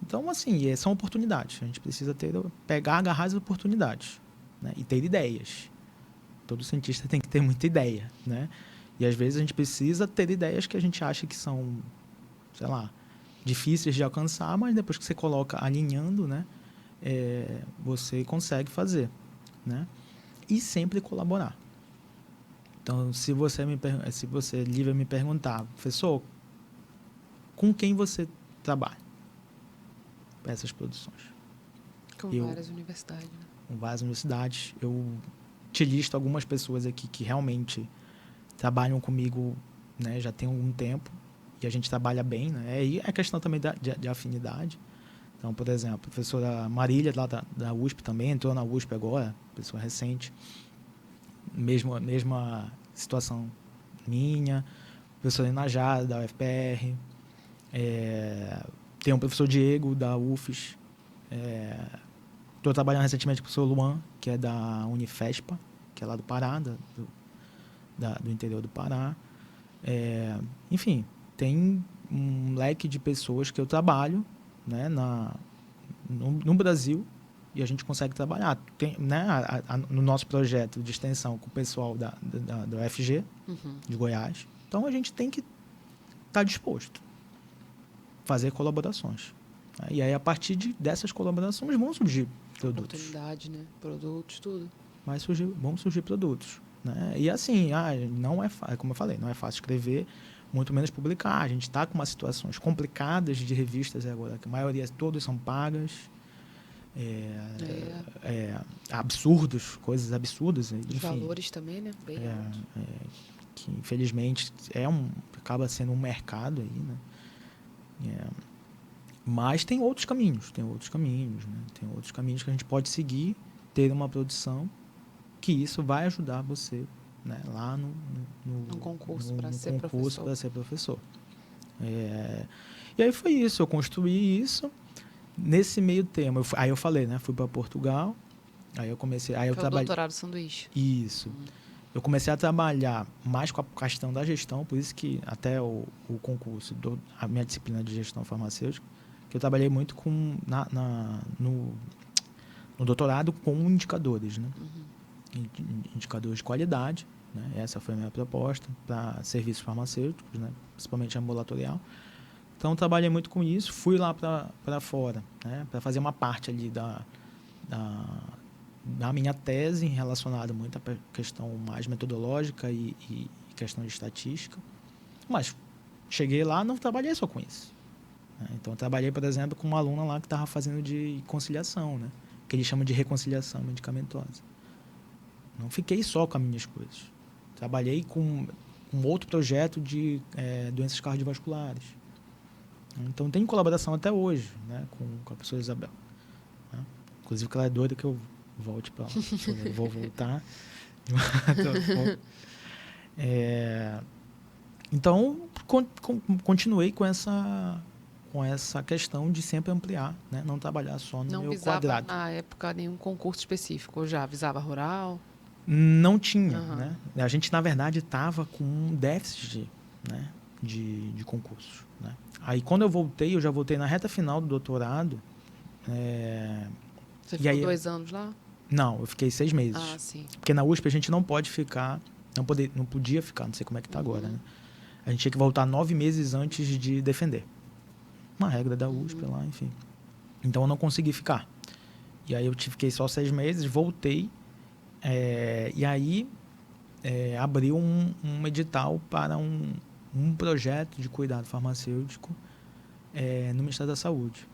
Então, assim, são oportunidades. A gente precisa agarrar as oportunidades, né? E ter ideias. Todo cientista tem que ter muita ideia, né? E às vezes a gente precisa ter ideias que a gente acha que são, sei lá, difíceis de alcançar, mas depois que você coloca alinhando, né, você consegue fazer, né? E sempre colaborar. Então, se você livre me perguntar, professor, com quem você trabalha para essas produções? Com várias universidades. Né? Com várias universidades. Eu te listo algumas pessoas aqui que realmente trabalham comigo, né, já tem algum tempo, e a gente trabalha bem, né? E é questão também de afinidade. Então, por exemplo, a professora Marília, lá da USP também, entrou na USP agora, pessoa recente. Mesma situação minha. Professora Inajara, da UFPR. Tem um professor Diego, da UFES. Estou trabalhando recentemente com o professor Luan, que é da Unifespa, que é lá do Pará, do interior do Pará. Enfim, tem um leque de pessoas que eu trabalho, né, no Brasil, e a gente consegue trabalhar. Tem, né, no nosso projeto de extensão com o pessoal da UFG, uhum, de Goiás. Então, a gente tem que estar disposto a fazer colaborações. E aí, a partir dessas colaborações, vão surgir produtos. Oportunidade, né? Produtos, tudo. Vão surgir produtos. Né? E assim, não é como eu falei, não é fácil escrever, muito menos publicar. A gente está com umas situações complicadas de revistas agora, que a maioria, todas são pagas. Absurdos, coisas absurdas. Os valores também, né? Bem que infelizmente acaba sendo um mercado aí, né? Mas tem outros caminhos, né? Tem outros caminhos que a gente pode seguir, ter uma produção, que isso vai ajudar você, né, lá no concurso para ser professor. E aí foi isso, eu construí isso. Nesse meio termo, aí eu falei, né, fui para Portugal, aí eu comecei... Aí eu trabalhei... o doutorado sanduíche. Isso. Eu comecei a trabalhar mais com a questão da gestão, por isso que até o concurso, a minha disciplina de gestão farmacêutica, que eu trabalhei muito no doutorado com indicadores, né? Indicadores de qualidade, né? Essa foi a minha proposta para serviços farmacêuticos, né? Principalmente ambulatorial. Então, trabalhei muito com isso. Fui lá para fora, né? Para fazer uma parte ali da minha tese relacionada muito à questão mais metodológica e questão de estatística. Mas cheguei lá, não trabalhei só com isso, né? Então, eu trabalhei, por exemplo, com uma aluna lá que estava fazendo de conciliação, né? Que eles chamam de reconciliação medicamentosa. Não fiquei só com as minhas coisas. Trabalhei com outro projeto de doenças cardiovasculares. Então, tem colaboração até hoje, né, com a professora Isabel, né? Inclusive, que ela é doida que eu volte para lá. Eu vou voltar. Então, continuei com essa questão de sempre ampliar, né? Não trabalhar só no meu quadrado. Não visava, na época, nenhum concurso específico? Ou já visava rural? Não tinha, né? A gente, na verdade, estava com um déficit de concursos, né? Aí, quando eu já voltei na reta final do doutorado. Você ficou 2 anos lá? Não, eu fiquei 6 meses. Ah, sim. Porque na USP a gente não pode ficar, não podia ficar, não sei como é que está agora, né? A gente tinha que voltar 9 meses antes de defender. Uma regra da USP lá, enfim. Então, eu não consegui ficar. E aí, fiquei só 6 meses, voltei. E aí, abriu um edital para um projeto de cuidado farmacêutico no Ministério da Saúde.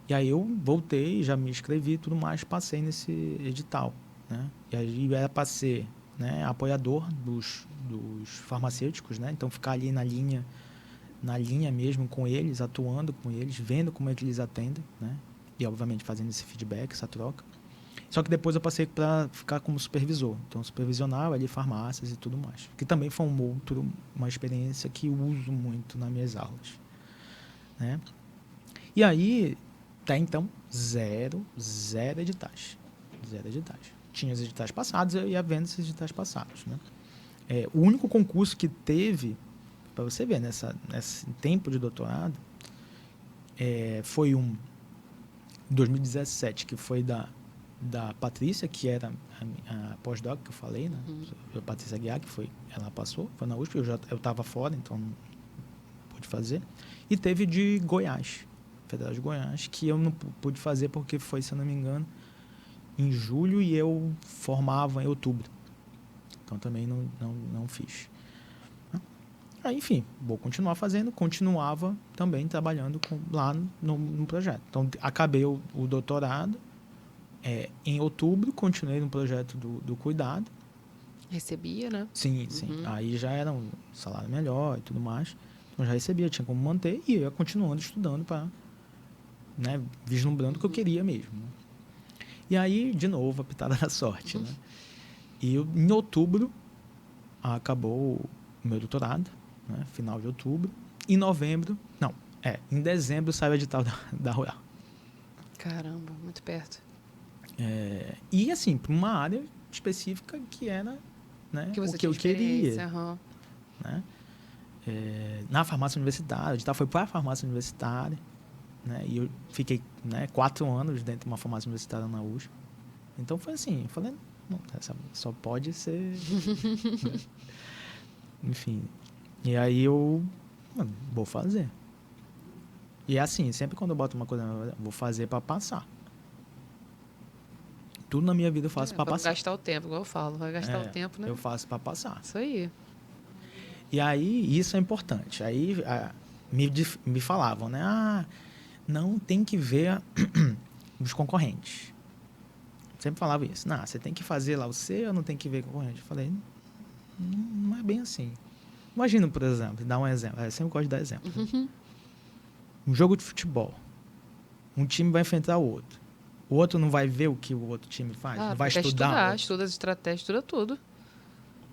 E aí, eu voltei, já me inscrevi e tudo mais, passei nesse edital, né? E aí, era para ser, né, apoiador dos farmacêuticos, né? Então, ficar ali na linha mesmo com eles, atuando com eles, vendo como é que eles atendem, né? E, obviamente, fazendo esse feedback, essa troca. Só que depois eu passei para ficar como supervisor. Então, supervisionava ali farmácias e tudo mais. Que também foi uma experiência que eu uso muito nas minhas aulas, né? E aí, até então, zero editais. Zero editais. Tinha os editais passados, eu ia vendo esses editais passados, né? O único concurso que teve, para você ver, nesse tempo de doutorado, foi em 2017, que foi da Patrícia, que era a pós-doc que eu falei, né? A Patrícia Guiar, ela passou, foi na USP, eu estava fora, então não pude fazer. E teve de Goiás, Federal de Goiás, que eu não pude fazer porque foi, se eu não me engano, em julho e eu formava em outubro. Então também não fiz. Aí, enfim, vou continuar fazendo, continuava também trabalhando lá no projeto. Então, acabei o doutorado. Em outubro, continuei no projeto do cuidado. Recebia, né? Sim. Aí já era um salário melhor e tudo mais. Então, já recebia, tinha como manter. E eu ia continuando estudando para, né, vislumbrando o que eu queria mesmo. E aí, de novo, a pitada da sorte, né? E em outubro, acabou o meu doutorado, né? Final de outubro. Em dezembro saiu o edital da Rural. Caramba, muito perto. E assim, para uma área específica que era, né, que o que eu queria. Uhum. Né? Na farmácia universitária, o edital foi para a farmácia universitária, né? E eu fiquei, né, 4 anos dentro de uma farmácia universitária na USP. Então foi assim, eu falei, não, essa só pode ser. Né? Enfim. E aí eu vou fazer. E assim, sempre quando eu boto uma coisa, eu vou fazer para passar. Tudo na minha vida eu faço para passar. Vai gastar o tempo, igual eu falo. Vai gastar o tempo, né? Eu faço para passar. Isso aí. E aí, isso é importante. Aí me falavam, né? Não tem que ver os concorrentes. Sempre falava isso. Não, você tem que fazer lá o seu, não tem que ver concorrente. Eu falei, não é bem assim. Imagina, por exemplo, dar um exemplo. Eu sempre gosto de dar exemplo. Né? Um jogo de futebol. Um time vai enfrentar o outro. O outro não vai ver o que o outro time faz? Não vai estudar? Estuda as estratégias, estuda tudo.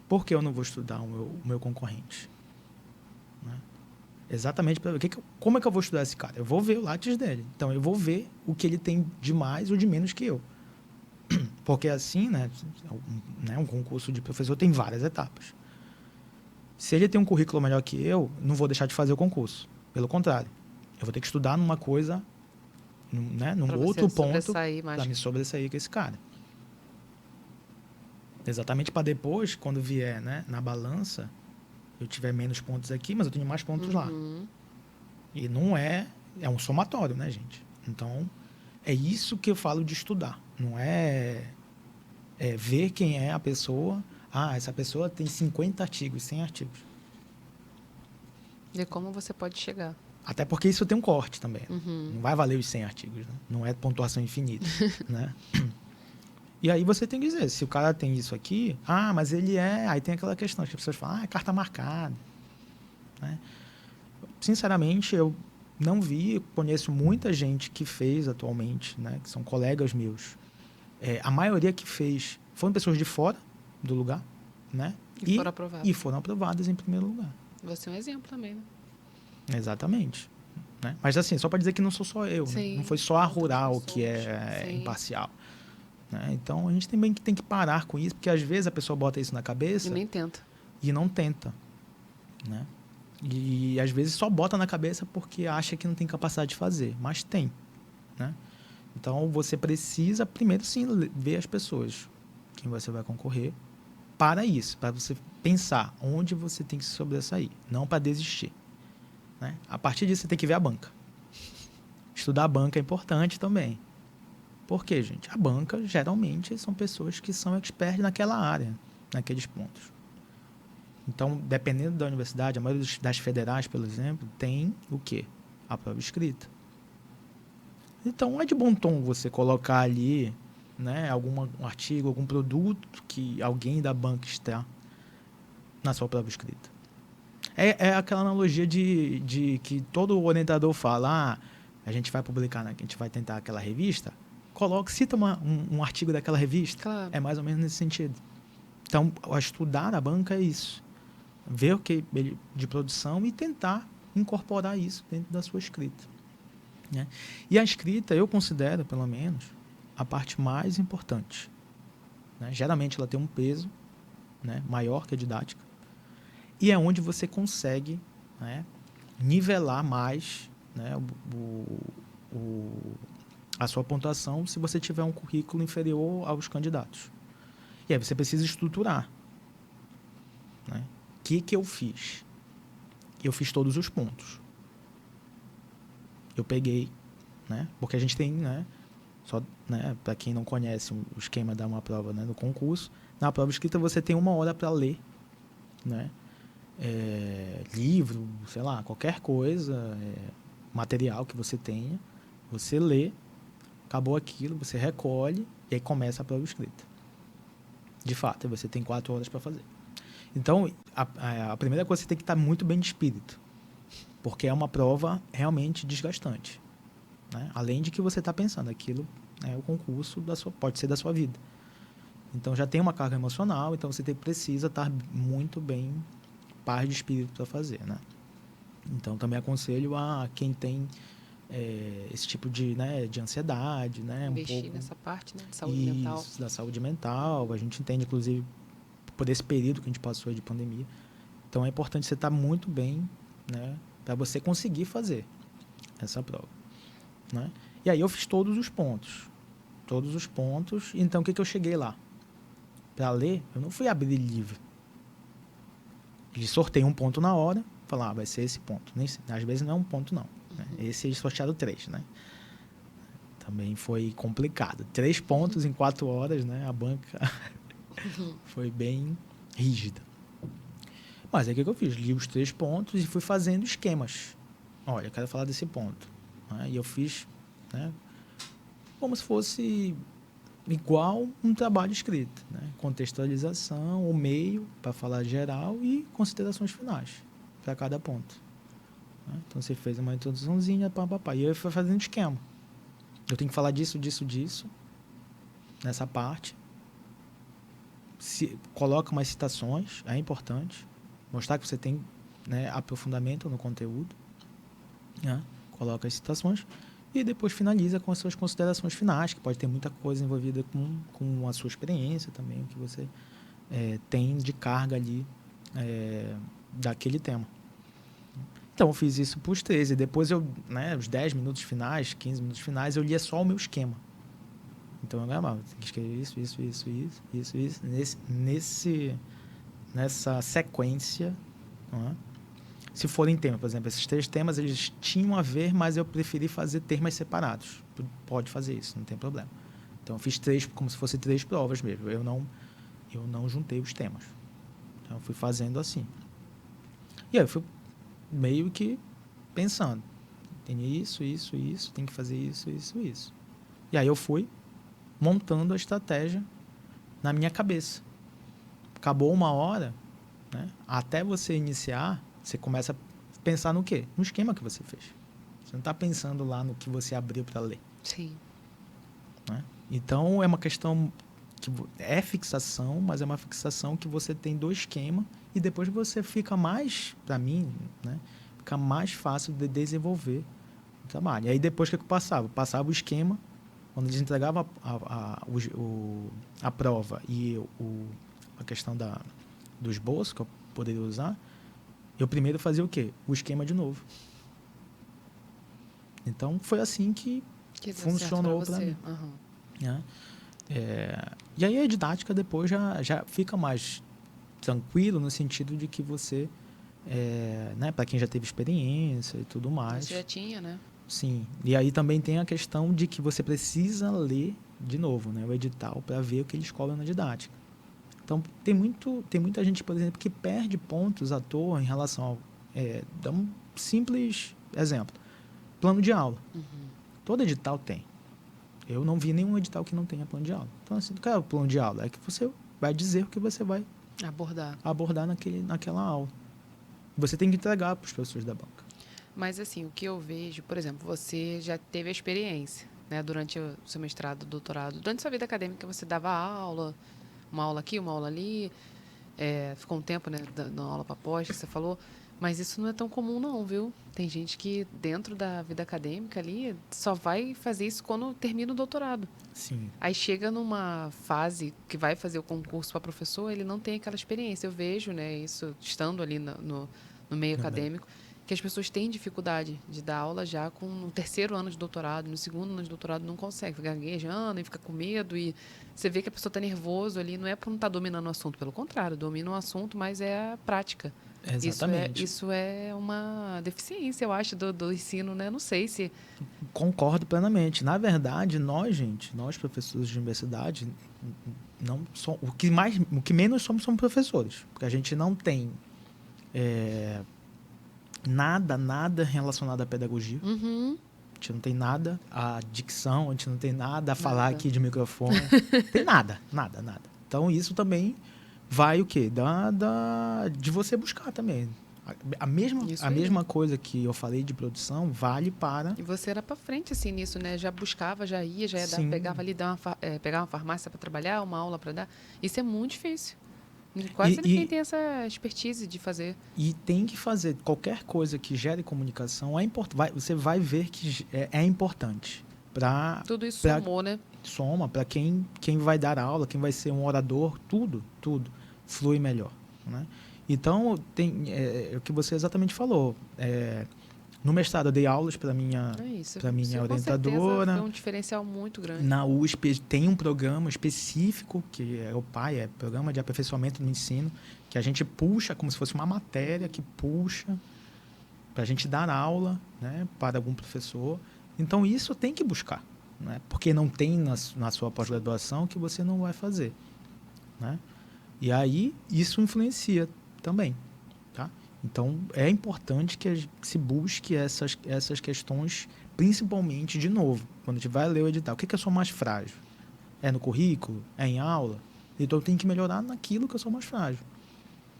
Por que eu não vou estudar o meu concorrente? Né? Exatamente para ver como é que eu vou estudar esse cara. Eu vou ver o látis dele. Então, eu vou ver o que ele tem de mais ou de menos que eu. Porque assim, né, um concurso de professor tem várias etapas. Se ele tem um currículo melhor que eu, não vou deixar de fazer o concurso. Pelo contrário, Eu vou ter que estudar numa coisa, né, num Pra você outro ponto, sobressair mais. para me sobressair com esse cara. Exatamente para depois, quando vier, né, na balança, eu tiver menos pontos aqui, mas eu tenho mais pontos lá. E não é um somatório, né, gente? Então, é isso que eu falo de estudar. Não é ver quem é a pessoa. Ah, essa pessoa tem 50 artigos, 100 artigos. Ver como você pode chegar. Até porque isso tem um corte também. Não vai valer os 100 artigos, né? Não é pontuação infinita, né? E aí você tem que dizer, se o cara tem isso aqui, mas ele é... Aí tem aquela questão, que as pessoas falam, é carta marcada. Né? Sinceramente, eu não vi, conheço muita gente que fez atualmente, né? Que são colegas meus. A maioria que fez foram pessoas de fora do lugar, né? E foram aprovadas. E foram aprovadas em primeiro lugar. Você é um exemplo também, né? Exatamente. Né? Mas assim, só para dizer que não sou só eu, né? Não foi só a Rural que é imparcial. Né? Então, a gente também tem que parar com isso, porque às vezes a pessoa bota isso na cabeça... E nem tenta. E não tenta. Né? E às vezes só bota na cabeça porque acha que não tem capacidade de fazer, mas tem. Né? Então, você precisa primeiro, sim, ver as pessoas, quem você vai concorrer, para isso, para você pensar onde você tem que se sobressair, não para desistir. Né? A partir disso, você tem que ver a banca. Estudar a banca é importante também. Por quê, gente? A banca, geralmente, são pessoas que são experts naquela área, naqueles pontos. Então, dependendo da universidade, a maioria das federais, por exemplo, tem o quê? A prova escrita. Então, é de bom tom você colocar ali, né, algum artigo, algum produto que alguém da banca está na sua prova escrita. É aquela analogia de que todo orientador fala, a gente vai publicar, a gente vai tentar aquela revista, cita um artigo daquela revista. Claro. É mais ou menos nesse sentido. Então, estudar a banca é isso. Ver o que de produção e tentar incorporar isso dentro da sua escrita. Né? E a escrita, eu considero, pelo menos, a parte mais importante. Né? Geralmente, ela tem um peso, né, maior que a didática. E é onde você consegue, né, nivelar mais, né, a sua pontuação se você tiver um currículo inferior aos candidatos. E aí você precisa estruturar. Né? O que eu fiz? Eu fiz todos os pontos. Eu peguei, né, porque a gente tem, né, só, né, para quem não conhece o esquema de uma prova, né, no concurso, na prova escrita você tem 1 hora para ler, né, livro, sei lá, qualquer coisa, material que você tenha, você lê, acabou aquilo, você recolhe e aí começa a prova escrita. De fato, você tem 4 horas para fazer. Então, a primeira coisa, você tem que estar muito bem de espírito, porque é uma prova realmente desgastante. Né? Além de que você está pensando, aquilo é o concurso pode ser da sua vida. Então, já tem uma carga emocional, então você precisa estar muito bem paz de espírito para fazer, né? Então, também aconselho a quem tem esse tipo de ansiedade, né? Investir nessa parte, né? De saúde mental. Da saúde mental. A gente entende, inclusive, por esse período que a gente passou de pandemia. Então, é importante você estar muito bem, né? Para você conseguir fazer essa prova. Né? E aí eu fiz todos os pontos. Todos os pontos. Então, o que eu cheguei lá? Para ler, eu não fui abrir livro. Eles sorteiam um ponto na hora, falar, vai ser esse ponto. Às vezes não é um ponto, não. Né? Esse eles sortearam 3, né? Também foi complicado. 3 pontos em 4 horas, né? A banca foi bem rígida. Mas aí o que eu fiz? Li os 3 pontos e fui fazendo esquemas. Olha, eu quero falar desse ponto. Né? E eu fiz, né, como se fosse igual um trabalho escrito, né? Contextualização, o meio para falar geral e considerações finais para cada ponto. Né? Então você fez uma introduçãozinha, e eu fui fazendo esquema. Eu tenho que falar disso, nessa parte. Coloca umas citações, é importante. Mostrar que você tem, né, aprofundamento no conteúdo. Né? Coloca as citações. E depois finaliza com as suas considerações finais, que pode ter muita coisa envolvida com a sua experiência também, o que você tem de carga ali daquele tema. Então, eu fiz isso para os 13. Depois, os 10 minutos finais, 15 minutos finais, eu lia só o meu esquema. Então, eu gravava, tem que escrever isso. Nessa sequência, não é? Se forem temas, por exemplo, esses 3 temas, eles tinham a ver, mas eu preferi fazer temas separados. Pode fazer isso, não tem problema. Então, eu fiz 3, como se fosse 3 provas mesmo. Eu não juntei os temas. Então, eu fui fazendo assim. E aí, eu fui meio que pensando. Tem isso, tem que fazer isso. E aí, eu fui montando a estratégia na minha cabeça. Acabou uma hora, né? Até você iniciar, você começa a pensar no quê? No esquema que você fez. Você não está pensando lá no que você abriu para ler. Sim. Né? Então, é uma questão que é fixação, mas é uma fixação que você tem do esquema e depois você fica mais, para mim, né? Fica mais fácil de desenvolver o trabalho. E aí, depois, o que eu passava? Eu passava o esquema, quando eles entregavam a prova e a questão do esboço que eu poderia usar, eu primeiro fazia o quê? O esquema de novo. Então, foi assim que funcionou para mim. Uhum. Né? E aí a didática depois já fica mais tranquilo no sentido de que você, né, para quem já teve experiência e tudo mais. Você já tinha, né? Sim. E aí também tem a questão de que você precisa ler de novo, né, o edital para ver o que eles cobram na didática. Então, tem muita gente, por exemplo, que perde pontos à toa em relação ao... dá um simples exemplo. Plano de aula. Uhum. Todo edital tem. Eu não vi nenhum edital que não tenha plano de aula. Então, assim, o que é o plano de aula? É que você vai dizer o que você vai abordar naquela aula. Você tem que entregar para os professores da banca. Mas, assim, o que eu vejo, por exemplo, você já teve a experiência, né, durante o seu mestrado, doutorado, durante a sua vida acadêmica, você dava aula, uma aula aqui, uma aula ali, ficou um tempo, né, dando aula para pós, que você falou, mas isso não é tão comum não, viu? Tem gente que dentro da vida acadêmica ali só vai fazer isso quando termina o doutorado. Sim. Aí chega numa fase que vai fazer o concurso para professor, ele não tem aquela experiência. Eu vejo, né, isso estando ali no meio acadêmico, que as pessoas têm dificuldade de dar aula já no 3º ano de doutorado, no 2º ano de doutorado não consegue, fica gaguejando e fica com medo e você vê que a pessoa está nervoso ali, não é por não estar dominando o assunto, pelo contrário, domina o assunto, mas é a prática. Exatamente. Isso é uma deficiência, eu acho, do ensino, né? Não sei se... Concordo plenamente. Na verdade, nós professores de universidade, não somos, o que menos somos professores, porque a gente não tem nada relacionado à pedagogia. Uhum. A gente não tem nada a dicção, a gente não tem nada a falar aqui de microfone. Tem nada. Então, isso também vai o quê? De você buscar também. A mesma coisa que eu falei de produção vale para... E você era para frente, assim, nisso, né? Já buscava, já ia pegava ali, pegava uma farmácia para trabalhar, uma aula para dar. Isso é muito difícil. Quase ninguém tem essa expertise de fazer. E tem que fazer. Qualquer coisa que gere comunicação é importante. Você vai ver que é importante. Tudo isso somou, né? Soma para quem vai dar aula, quem vai ser um orador, tudo flui melhor. Né? Então, tem o que você exatamente falou. No mestrado, eu dei aulas para minha orientadora. Foi um diferencial muito grande. Na USP, tem um programa específico, que é o PAI, Programa de Aperfeiçoamento no Ensino, que a gente puxa como se fosse uma matéria que puxa para a gente dar aula, né, para algum professor. Então, isso tem que buscar. Né? Porque não tem na sua pós-graduação que você não vai fazer. Né? E aí, isso influencia também. Tá? Então, é importante que se busque essas questões, principalmente, de novo, quando a gente vai ler o edital. O que eu sou mais frágil? É no currículo? É em aula? Então, eu tenho que melhorar naquilo que eu sou mais frágil.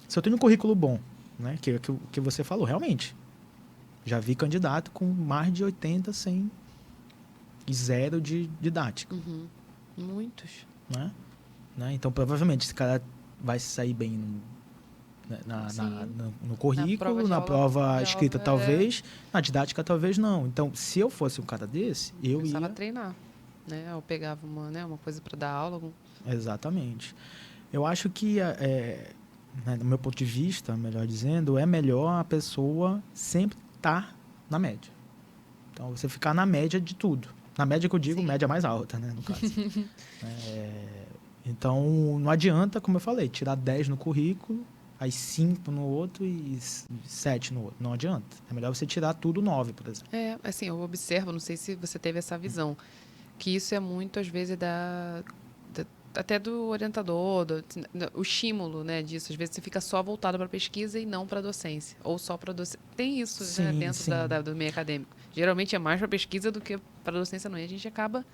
Se eu tenho um currículo bom, né, que você falou, realmente, já vi candidato com mais de 80, 100 e 0 de didática. Uhum. Muitos. Né? Então, provavelmente, esse cara vai sair bem no currículo, na prova escrita talvez, na didática talvez não. Então, se eu fosse um cara desse, eu ia... treinar, né? Eu pegava uma coisa para dar aula. Exatamente. Eu acho que, do meu ponto de vista, melhor dizendo, é melhor a pessoa sempre estar na média. Então, você ficar na média de tudo. Na média que eu digo, Sim. média mais alta, né, no caso. Então, não adianta, como eu falei, tirar 10 no currículo, aí 5 no outro e 7 no outro. Não adianta. É melhor você tirar tudo 9, por exemplo. Assim, eu observo, não sei se você teve essa visão, que isso é muito, às vezes, até do orientador, o estímulo, né, disso. Às vezes você fica só voltado para a pesquisa e não para a docência. Ou só para docência. Tem isso, né, Sim, dentro sim. do meio acadêmico. Geralmente é mais para pesquisa do que para a docência, não. E a gente acaba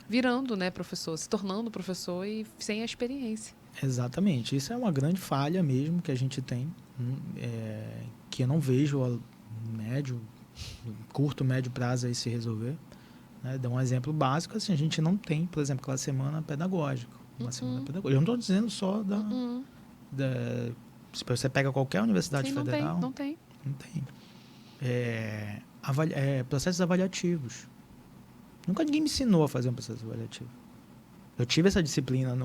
virando, né, professor, se tornando professor e sem a experiência. Exatamente. Isso é uma grande falha mesmo que a gente tem, que eu não vejo a curto, médio prazo aí se resolver. Né? Dá um exemplo básico, assim, a gente não tem, por exemplo, aquela semana pedagógica. Uma semana pedagógica. Eu não estou dizendo só se você pega qualquer universidade Sim, federal... Não tem. Não tem. Processos avaliativos. Nunca ninguém me ensinou a fazer um processo avaliativo. Eu tive essa disciplina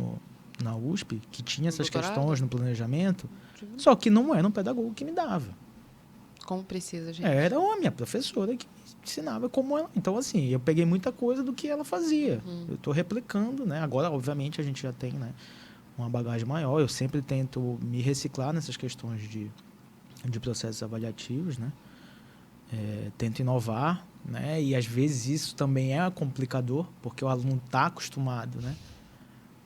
na USP, que tinha essas questões no planejamento, só que não era um pedagogo que me dava. Como precisa, gente. Era a minha professora que me ensinava como ela. Então, assim, eu peguei muita coisa do que ela fazia. Eu estou replicando, né? Agora, obviamente, a gente já tem, né, uma bagagem maior. Eu sempre tento me reciclar nessas questões de processos avaliativos, né? Tento inovar, né? E às vezes isso também é complicador, porque o aluno está acostumado, né,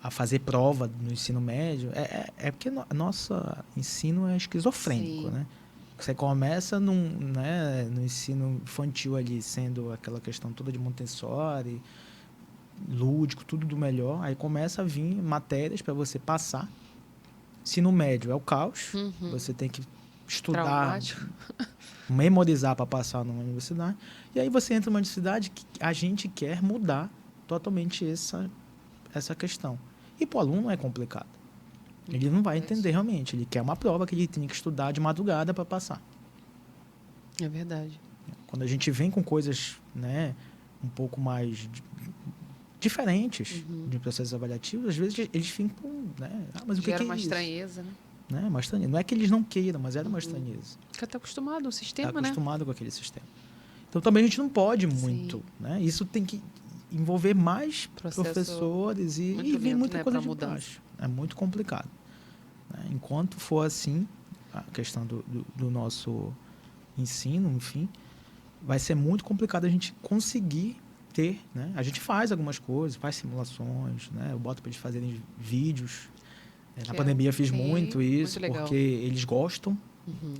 a fazer prova no ensino médio. Porque nosso ensino é esquizofrênico, Sim. né? Você começa no ensino infantil ali, sendo aquela questão toda de Montessori, lúdico, tudo do melhor. Aí começa a vir matérias para você passar. Ensino médio é o caos. Você tem que estudar, traumático, memorizar para passar numa universidade. E aí você entra numa universidade que a gente quer mudar totalmente essa questão. E para o aluno é complicado. Ele não vai entender realmente. Ele quer uma prova que ele tem que estudar de madrugada para passar. É verdade. Quando a gente vem com coisas, né, um pouco mais diferentes de processos avaliativos, às vezes eles ficam, né, mas o que Gera é uma isso? estranheza, né? Né? Uma estranheza. Não é que eles não queiram, mas era uma estranheza. Porque está acostumado, o sistema, Está né? acostumado com aquele sistema. Então também a gente não pode muito, né? Isso tem que envolver mais professores e vir muita, né, coisa de baixo. É muito complicado. Né? Enquanto for assim, a questão do nosso ensino, enfim, vai ser muito complicado a gente conseguir ter, né? A gente faz algumas coisas, faz simulações, né? Eu boto para eles fazerem vídeos. Na pandemia fiz muito isso, muito porque eles gostam,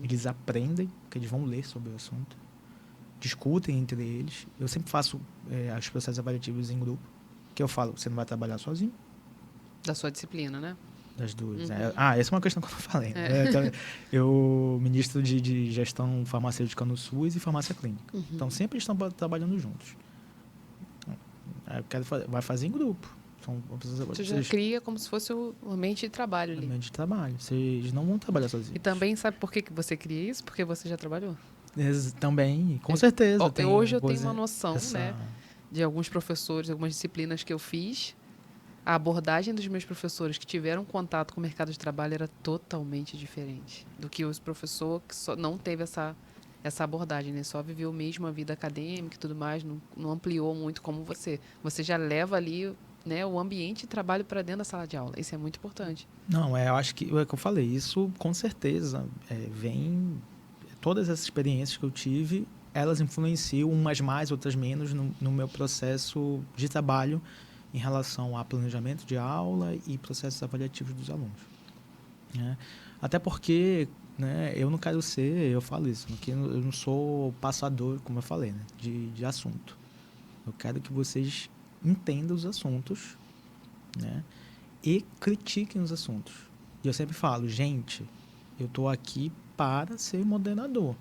eles aprendem, porque eles vão ler sobre o assunto, discutem entre eles. Eu sempre faço os processos avaliativos em grupo, que eu falo, você não vai trabalhar sozinho. Da sua disciplina, né? Das duas. Essa é uma questão que eu não falei. Né? Eu ministro de gestão farmacêutica no SUS e farmácia clínica. Então, sempre estão trabalhando juntos. Vai fazer em grupo. Você já cria como se fosse o ambiente de trabalho ali. O ambiente de trabalho. Vocês não vão trabalhar sozinhos. E também, sabe por que você cria isso? Porque você já trabalhou? Também, com certeza. Hoje eu tenho uma noção, né, de alguns professores, algumas disciplinas que eu fiz. A abordagem dos meus professores que tiveram contato com o mercado de trabalho era totalmente diferente do que os professores que só não teve essa abordagem, né? Só viveu mesmo a vida acadêmica e tudo mais, não ampliou muito como você. Você já leva ali, né, o ambiente de trabalho para dentro da sala de aula. Isso é muito importante. Não, eu acho que é o que eu falei. Isso, com certeza, vem... Todas essas experiências que eu tive, elas influenciam, umas mais, outras menos, no meu processo de trabalho em relação a planejamento de aula e processos avaliativos dos alunos. Né? Até porque, né, eu não quero ser, eu falo isso, eu não sou passador, como eu falei, né, de assunto. Eu quero que vocês entendam os assuntos, né, e critiquem os assuntos. E eu sempre falo, gente, eu estou aqui para ser moderador.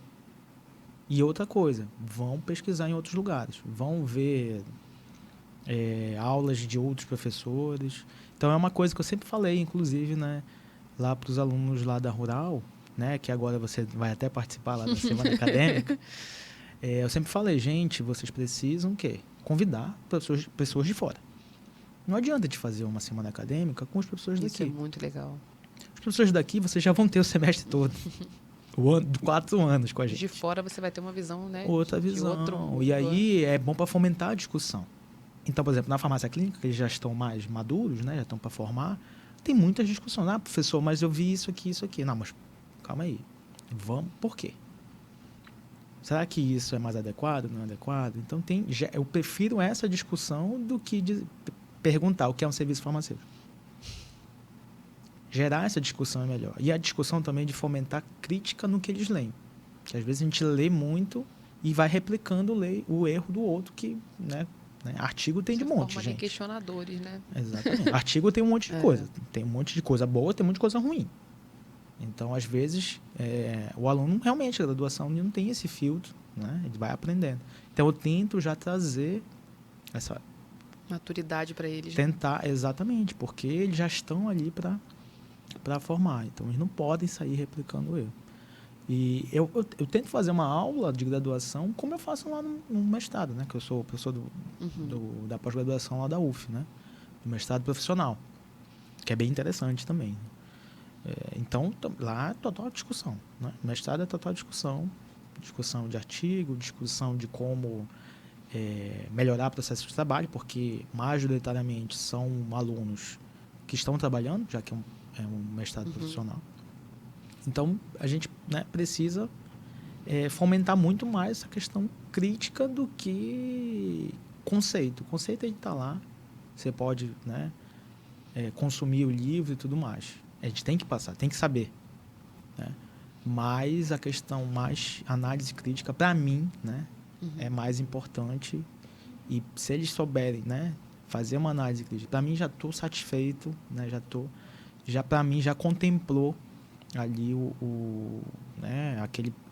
E outra coisa, vão pesquisar em outros lugares, vão ver aulas de outros professores. Então, é uma coisa que eu sempre falei, inclusive, né, lá para os alunos lá da Rural, né, que agora você vai até participar lá da Semana Acadêmica. Eu sempre falei, gente, vocês precisam o quê? Convidar pessoas de fora. Não adianta de fazer uma semana acadêmica com os professores daqui. Isso é muito legal. Os professores daqui, vocês já vão ter o semestre todo. de 4 anos com a gente. De fora você vai ter uma visão, né? Outra de visão. outro... E aí é bom para fomentar a discussão. Então, por exemplo, na farmácia clínica, que eles já estão mais maduros, né? Já estão para formar, tem muitas discussões. Ah, professor, mas eu vi isso aqui, isso aqui. Não, mas calma aí. Vamos, por quê? Será que isso é mais adequado, não é adequado? Então, eu prefiro essa discussão do que perguntar o que é um serviço farmacêutico. Gerar essa discussão é melhor. E a discussão também de fomentar crítica no que eles leem. Que às vezes a gente lê muito e vai replicando o erro do outro que, né? Artigo tem de monte, gente. De questionadores, né? Exatamente. Artigo tem um monte de coisa. Tem um monte de coisa boa, tem um monte de coisa ruim. Então, às vezes, o aluno realmente, a graduação, não tem esse filtro, né? Ele vai aprendendo. Então, eu tento já trazer essa... maturidade para eles. Tentar, exatamente, porque eles já estão ali para formar. Então, eles não podem sair replicando o erro. E eu tento fazer uma aula de graduação como eu faço lá no mestrado, né? Que eu sou professor da pós-graduação lá da UF, né? Do mestrado profissional, que é bem interessante também. Então, lá é total discussão, né? Mestrado é total discussão de artigo, discussão de como melhorar o processo de trabalho, porque majoritariamente são alunos que estão trabalhando, já que é um mestrado profissional. Então, a gente, né, precisa fomentar muito mais essa questão crítica do que conceito. O conceito está lá, você pode, né, consumir o livro e tudo mais. A gente tem que passar, tem que saber, né? Mas a questão mais análise crítica, para mim, né, é mais importante. E se eles souberem, né, fazer uma análise crítica, para mim já estou satisfeito, né, já para mim já contemplou ali né,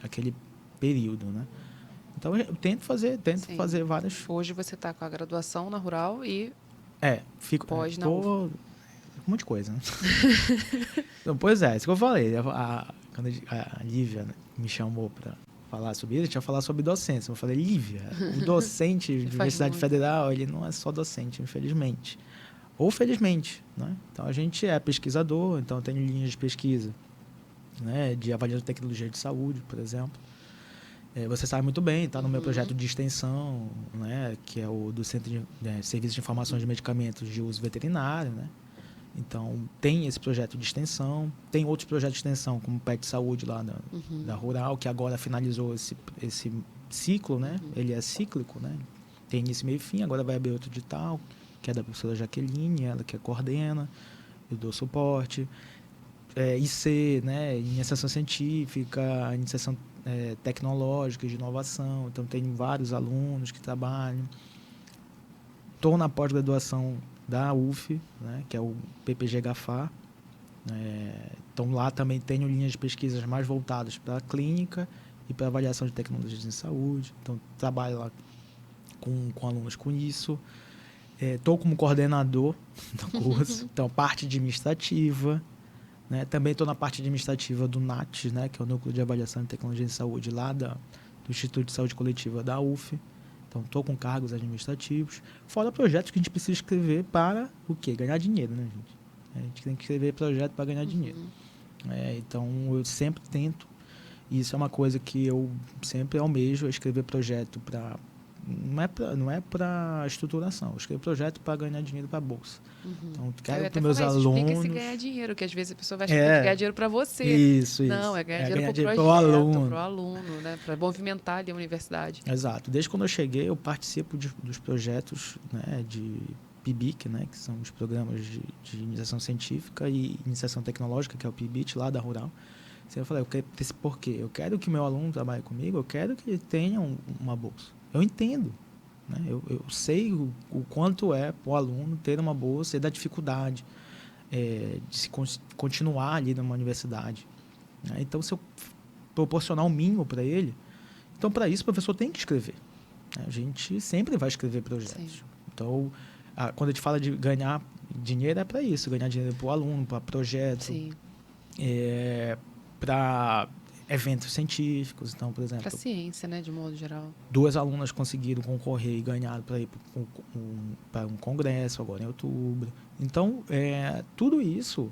aquele período, né? Então eu tento fazer várias. Hoje você está com a graduação na Rural e pós na UF. Um monte de coisa, né? Então, pois é, isso que eu falei. Quando a Lívia me chamou para falar sobre isso, a gente ia falar sobre docência. Eu falei, Lívia, o docente de Universidade Federal, ele não é só docente, infelizmente. Ou felizmente, né? Então a gente é pesquisador, então tem linhas de pesquisa, né, de avaliação de tecnologia de saúde, por exemplo. Você sabe muito bem, está no meu projeto de extensão, né, que é o do Centro de Serviços de Informações de Medicamentos de Uso Veterinário, né? Então, tem esse projeto de extensão, tem outros projetos de extensão, como o PET Saúde lá da Rural, que agora finalizou esse ciclo, né? Ele é cíclico, né? Tem início, meio e fim, agora vai abrir outro edital, que é da professora Jaqueline, ela que coordena, eu dou suporte. IC, né, iniciação científica, iniciação tecnológica, de inovação. Então, tem vários alunos que trabalham. Estou na pós-graduação da UF, né, que é o PPG-GAFA. Então, lá também tenho linhas de pesquisas mais voltadas para a clínica e para avaliação de tecnologias em saúde. Então, trabalho lá com alunos com isso. Estou como coordenador do curso, então, parte administrativa. Né? Também estou na parte administrativa do NAT, né? Que é o Núcleo de Avaliação de Tecnologia em Saúde, lá do Instituto de Saúde Coletiva da UF. Então, estou com cargos administrativos. Fora projetos que a gente precisa escrever para o quê? Ganhar dinheiro, né, gente? A gente tem que escrever projeto para ganhar dinheiro. Então, eu sempre tento, e isso é uma coisa que eu sempre almejo, escrever projeto para... Não é para estruturação. Eu escrevo projeto para ganhar dinheiro para a bolsa. Então, quero para meus alunos... Explica esse ganhar dinheiro, que às vezes a pessoa vai achar que tem que ganhar dinheiro para você. Isso. Não, é ganhar dinheiro para o aluno, né? Para movimentar ali a universidade. Exato. Desde quando eu cheguei, eu participo dos projetos, né, de PIBIC, né, que são os programas de iniciação científica e iniciação tecnológica, que é o PIBIT, lá da Rural. Então, eu falei, por quê? Eu quero que meu aluno trabalhe comigo, eu quero que ele tenha uma bolsa. Eu entendo, né? Eu sei o quanto é para o aluno ter uma bolsa e da dificuldade de se continuar ali numa universidade. Né? Então, se eu proporcionar o mínimo para ele, então, para isso, o professor tem que escrever. Né? A gente sempre vai escrever projetos. Sim. Então, quando a gente fala de ganhar dinheiro, é para isso. Ganhar dinheiro para o aluno, para projeto, para... eventos científicos, então, por exemplo... Para ciência, né, de modo geral. 2 alunas conseguiram concorrer e ganharam para ir para um congresso agora em outubro. Então, tudo isso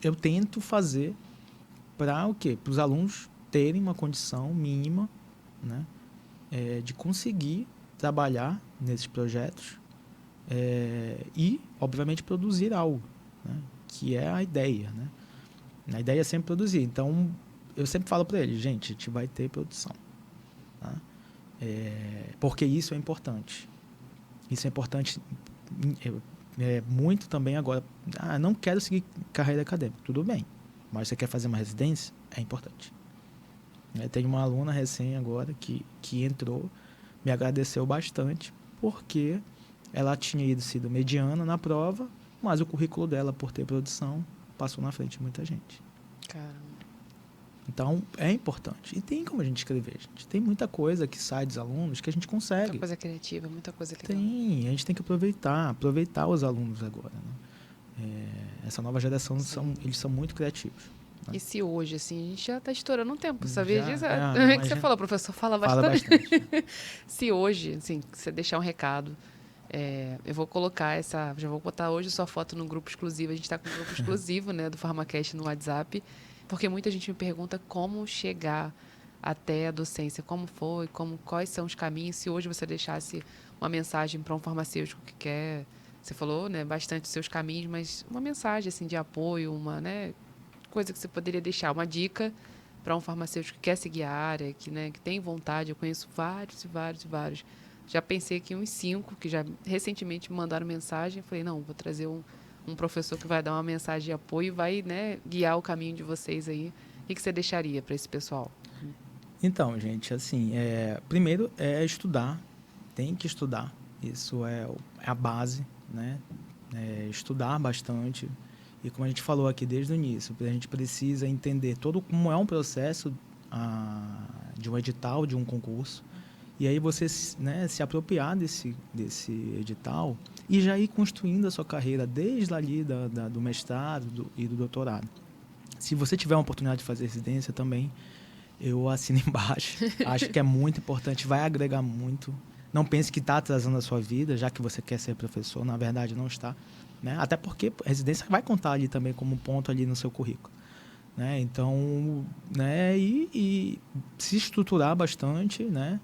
eu tento fazer para o quê? Para os alunos terem uma condição mínima, né, de conseguir trabalhar nesses projetos e, obviamente, produzir algo, né, que é a ideia, né? A ideia é sempre produzir. Então, eu sempre falo para eles, gente, a gente vai ter produção, tá? Porque isso é importante. Isso é importante muito também agora. Não quero seguir carreira acadêmica. Tudo bem. Mas você quer fazer uma residência? É importante. Tem uma aluna recém agora que entrou, me agradeceu bastante, porque ela tinha sido mediana na prova, mas o currículo dela, por ter produção, passou na frente de muita gente. Caramba. Então, é importante. E tem como a gente escrever, gente. Tem muita coisa que sai dos alunos que a gente consegue. Muita coisa criativa, muita coisa legal. Tem, a gente tem que aproveitar os alunos agora, né? Essa nova geração, eles são muito criativos. Né? E se hoje, assim, a gente já está estourando um tempo, sabia disso? Que você falou, professor, fala bastante. Se hoje, assim, você deixar um recado, eu vou colocar já vou botar hoje sua foto no grupo exclusivo, a gente está com um grupo exclusivo, né, do PharmaCast no WhatsApp, porque muita gente me pergunta como chegar até a docência, como foi, quais são os caminhos, se hoje você deixasse uma mensagem para um farmacêutico que quer, você falou, né, bastante dos seus caminhos, mas uma mensagem, assim, de apoio, uma, né, coisa que você poderia deixar, uma dica para um farmacêutico que quer seguir a área, que tem vontade. Eu conheço vários e vários e vários. Já pensei aqui uns 5 que já recentemente me mandaram mensagem. Falei, não, vou trazer um professor que vai dar uma mensagem de apoio e vai, né, guiar o caminho de vocês aí. O que você deixaria para esse pessoal? Então, gente, assim, primeiro é estudar. Tem que estudar. Isso é a base, né? Estudar bastante. E como a gente falou aqui desde o início, a gente precisa entender como é um processo de um edital, de um concurso. E aí você, né, se apropriar desse edital e já ir construindo a sua carreira desde ali do mestrado e do doutorado. Se você tiver uma oportunidade de fazer residência também, eu assino embaixo. Acho que é muito importante, vai agregar muito. Não pense que está atrasando a sua vida, já que você quer ser professor. Na verdade, não está. Né? Até porque a residência vai contar ali também como ponto ali no seu currículo. Né? Então, né? E se estruturar bastante, né?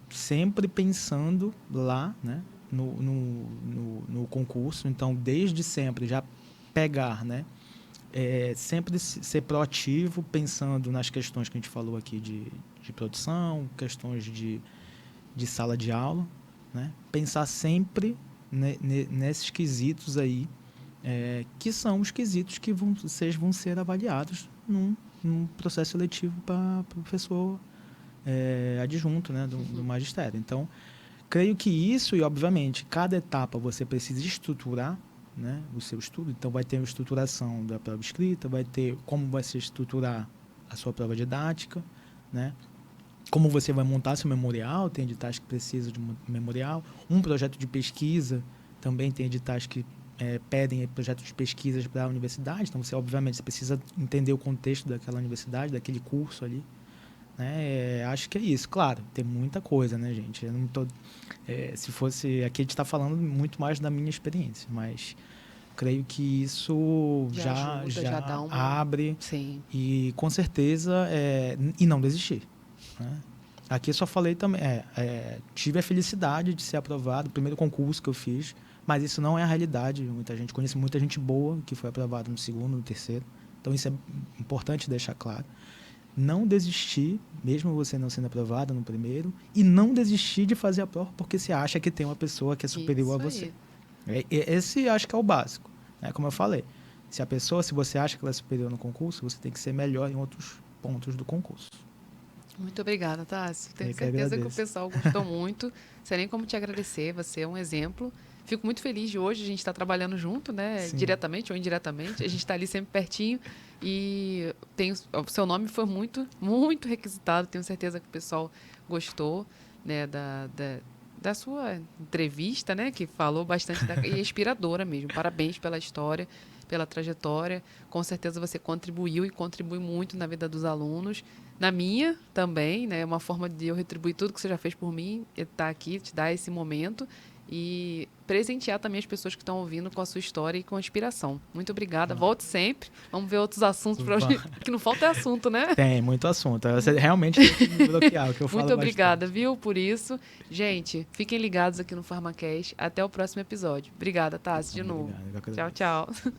Sempre pensando lá, né? no concurso. Então, desde sempre, já pegar, né? Sempre ser proativo, pensando nas questões que a gente falou aqui de produção, questões de sala de aula, né? Pensar sempre nesses quesitos aí, que são os quesitos que vocês vão ser avaliados num processo seletivo para professor adjunto, né, do magistério. Então, creio que isso, e obviamente, cada etapa você precisa estruturar, né, o seu estudo. Então, vai ter a estruturação da prova escrita, vai ter como vai se estruturar a sua prova didática, né? Como você vai montar seu memorial, tem editais que precisam de um memorial. Um projeto de pesquisa, também tem editais que pedem projetos de pesquisas para a universidade. Então, você precisa entender o contexto daquela universidade, daquele curso ali. Né? Acho que é isso. Claro, tem muita coisa, né, gente? Eu não tô, se fosse... Aqui a gente está falando muito mais da minha experiência, mas creio que isso já dá abre. Sim. E, com certeza, e não desistir. Né? Aqui eu só falei também, tive a felicidade de ser aprovado, o primeiro concurso que eu fiz, mas isso não é a realidade. Conheço muita gente boa que foi aprovada no segundo, no terceiro. Então isso é importante deixar claro. Não desistir, mesmo você não sendo aprovado no primeiro, e não desistir de fazer a prova porque você acha que tem uma pessoa que é superior a você. Esse acho que é o básico. Né? Como eu falei, se você acha que ela é superior no concurso, você tem que ser melhor em outros pontos do concurso. Muito obrigada, Tássio. Tenho certeza que o pessoal gostou muito. Não sei nem como te agradecer, você é um exemplo. Fico muito feliz de hoje a gente estar trabalhando junto, né? Sim. Diretamente ou indiretamente. A gente está ali sempre pertinho. E o seu nome foi muito, muito requisitado. Tenho certeza que o pessoal gostou, né, da sua entrevista, né? Que falou bastante e é inspiradora mesmo. Parabéns pela história, pela trajetória. Com certeza você contribuiu e contribui muito na vida dos alunos. Na minha também, né? Uma forma de eu retribuir tudo que você já fez por mim, estar aqui, te dar esse momento. e presentear também as pessoas que estão ouvindo com a sua história e com a inspiração. Muito obrigada. Volte sempre. Vamos ver outros assuntos para hoje. Que não falta é assunto, né? Tem, muito assunto. Você realmente tem que me bloquear, o que eu falo Muito obrigada, bastante. viu, por isso. Gente, fiquem ligados aqui no PharmaCast. Até o próximo episódio. Obrigada, Tassi, de novo. Obrigado, Tchau, tchau.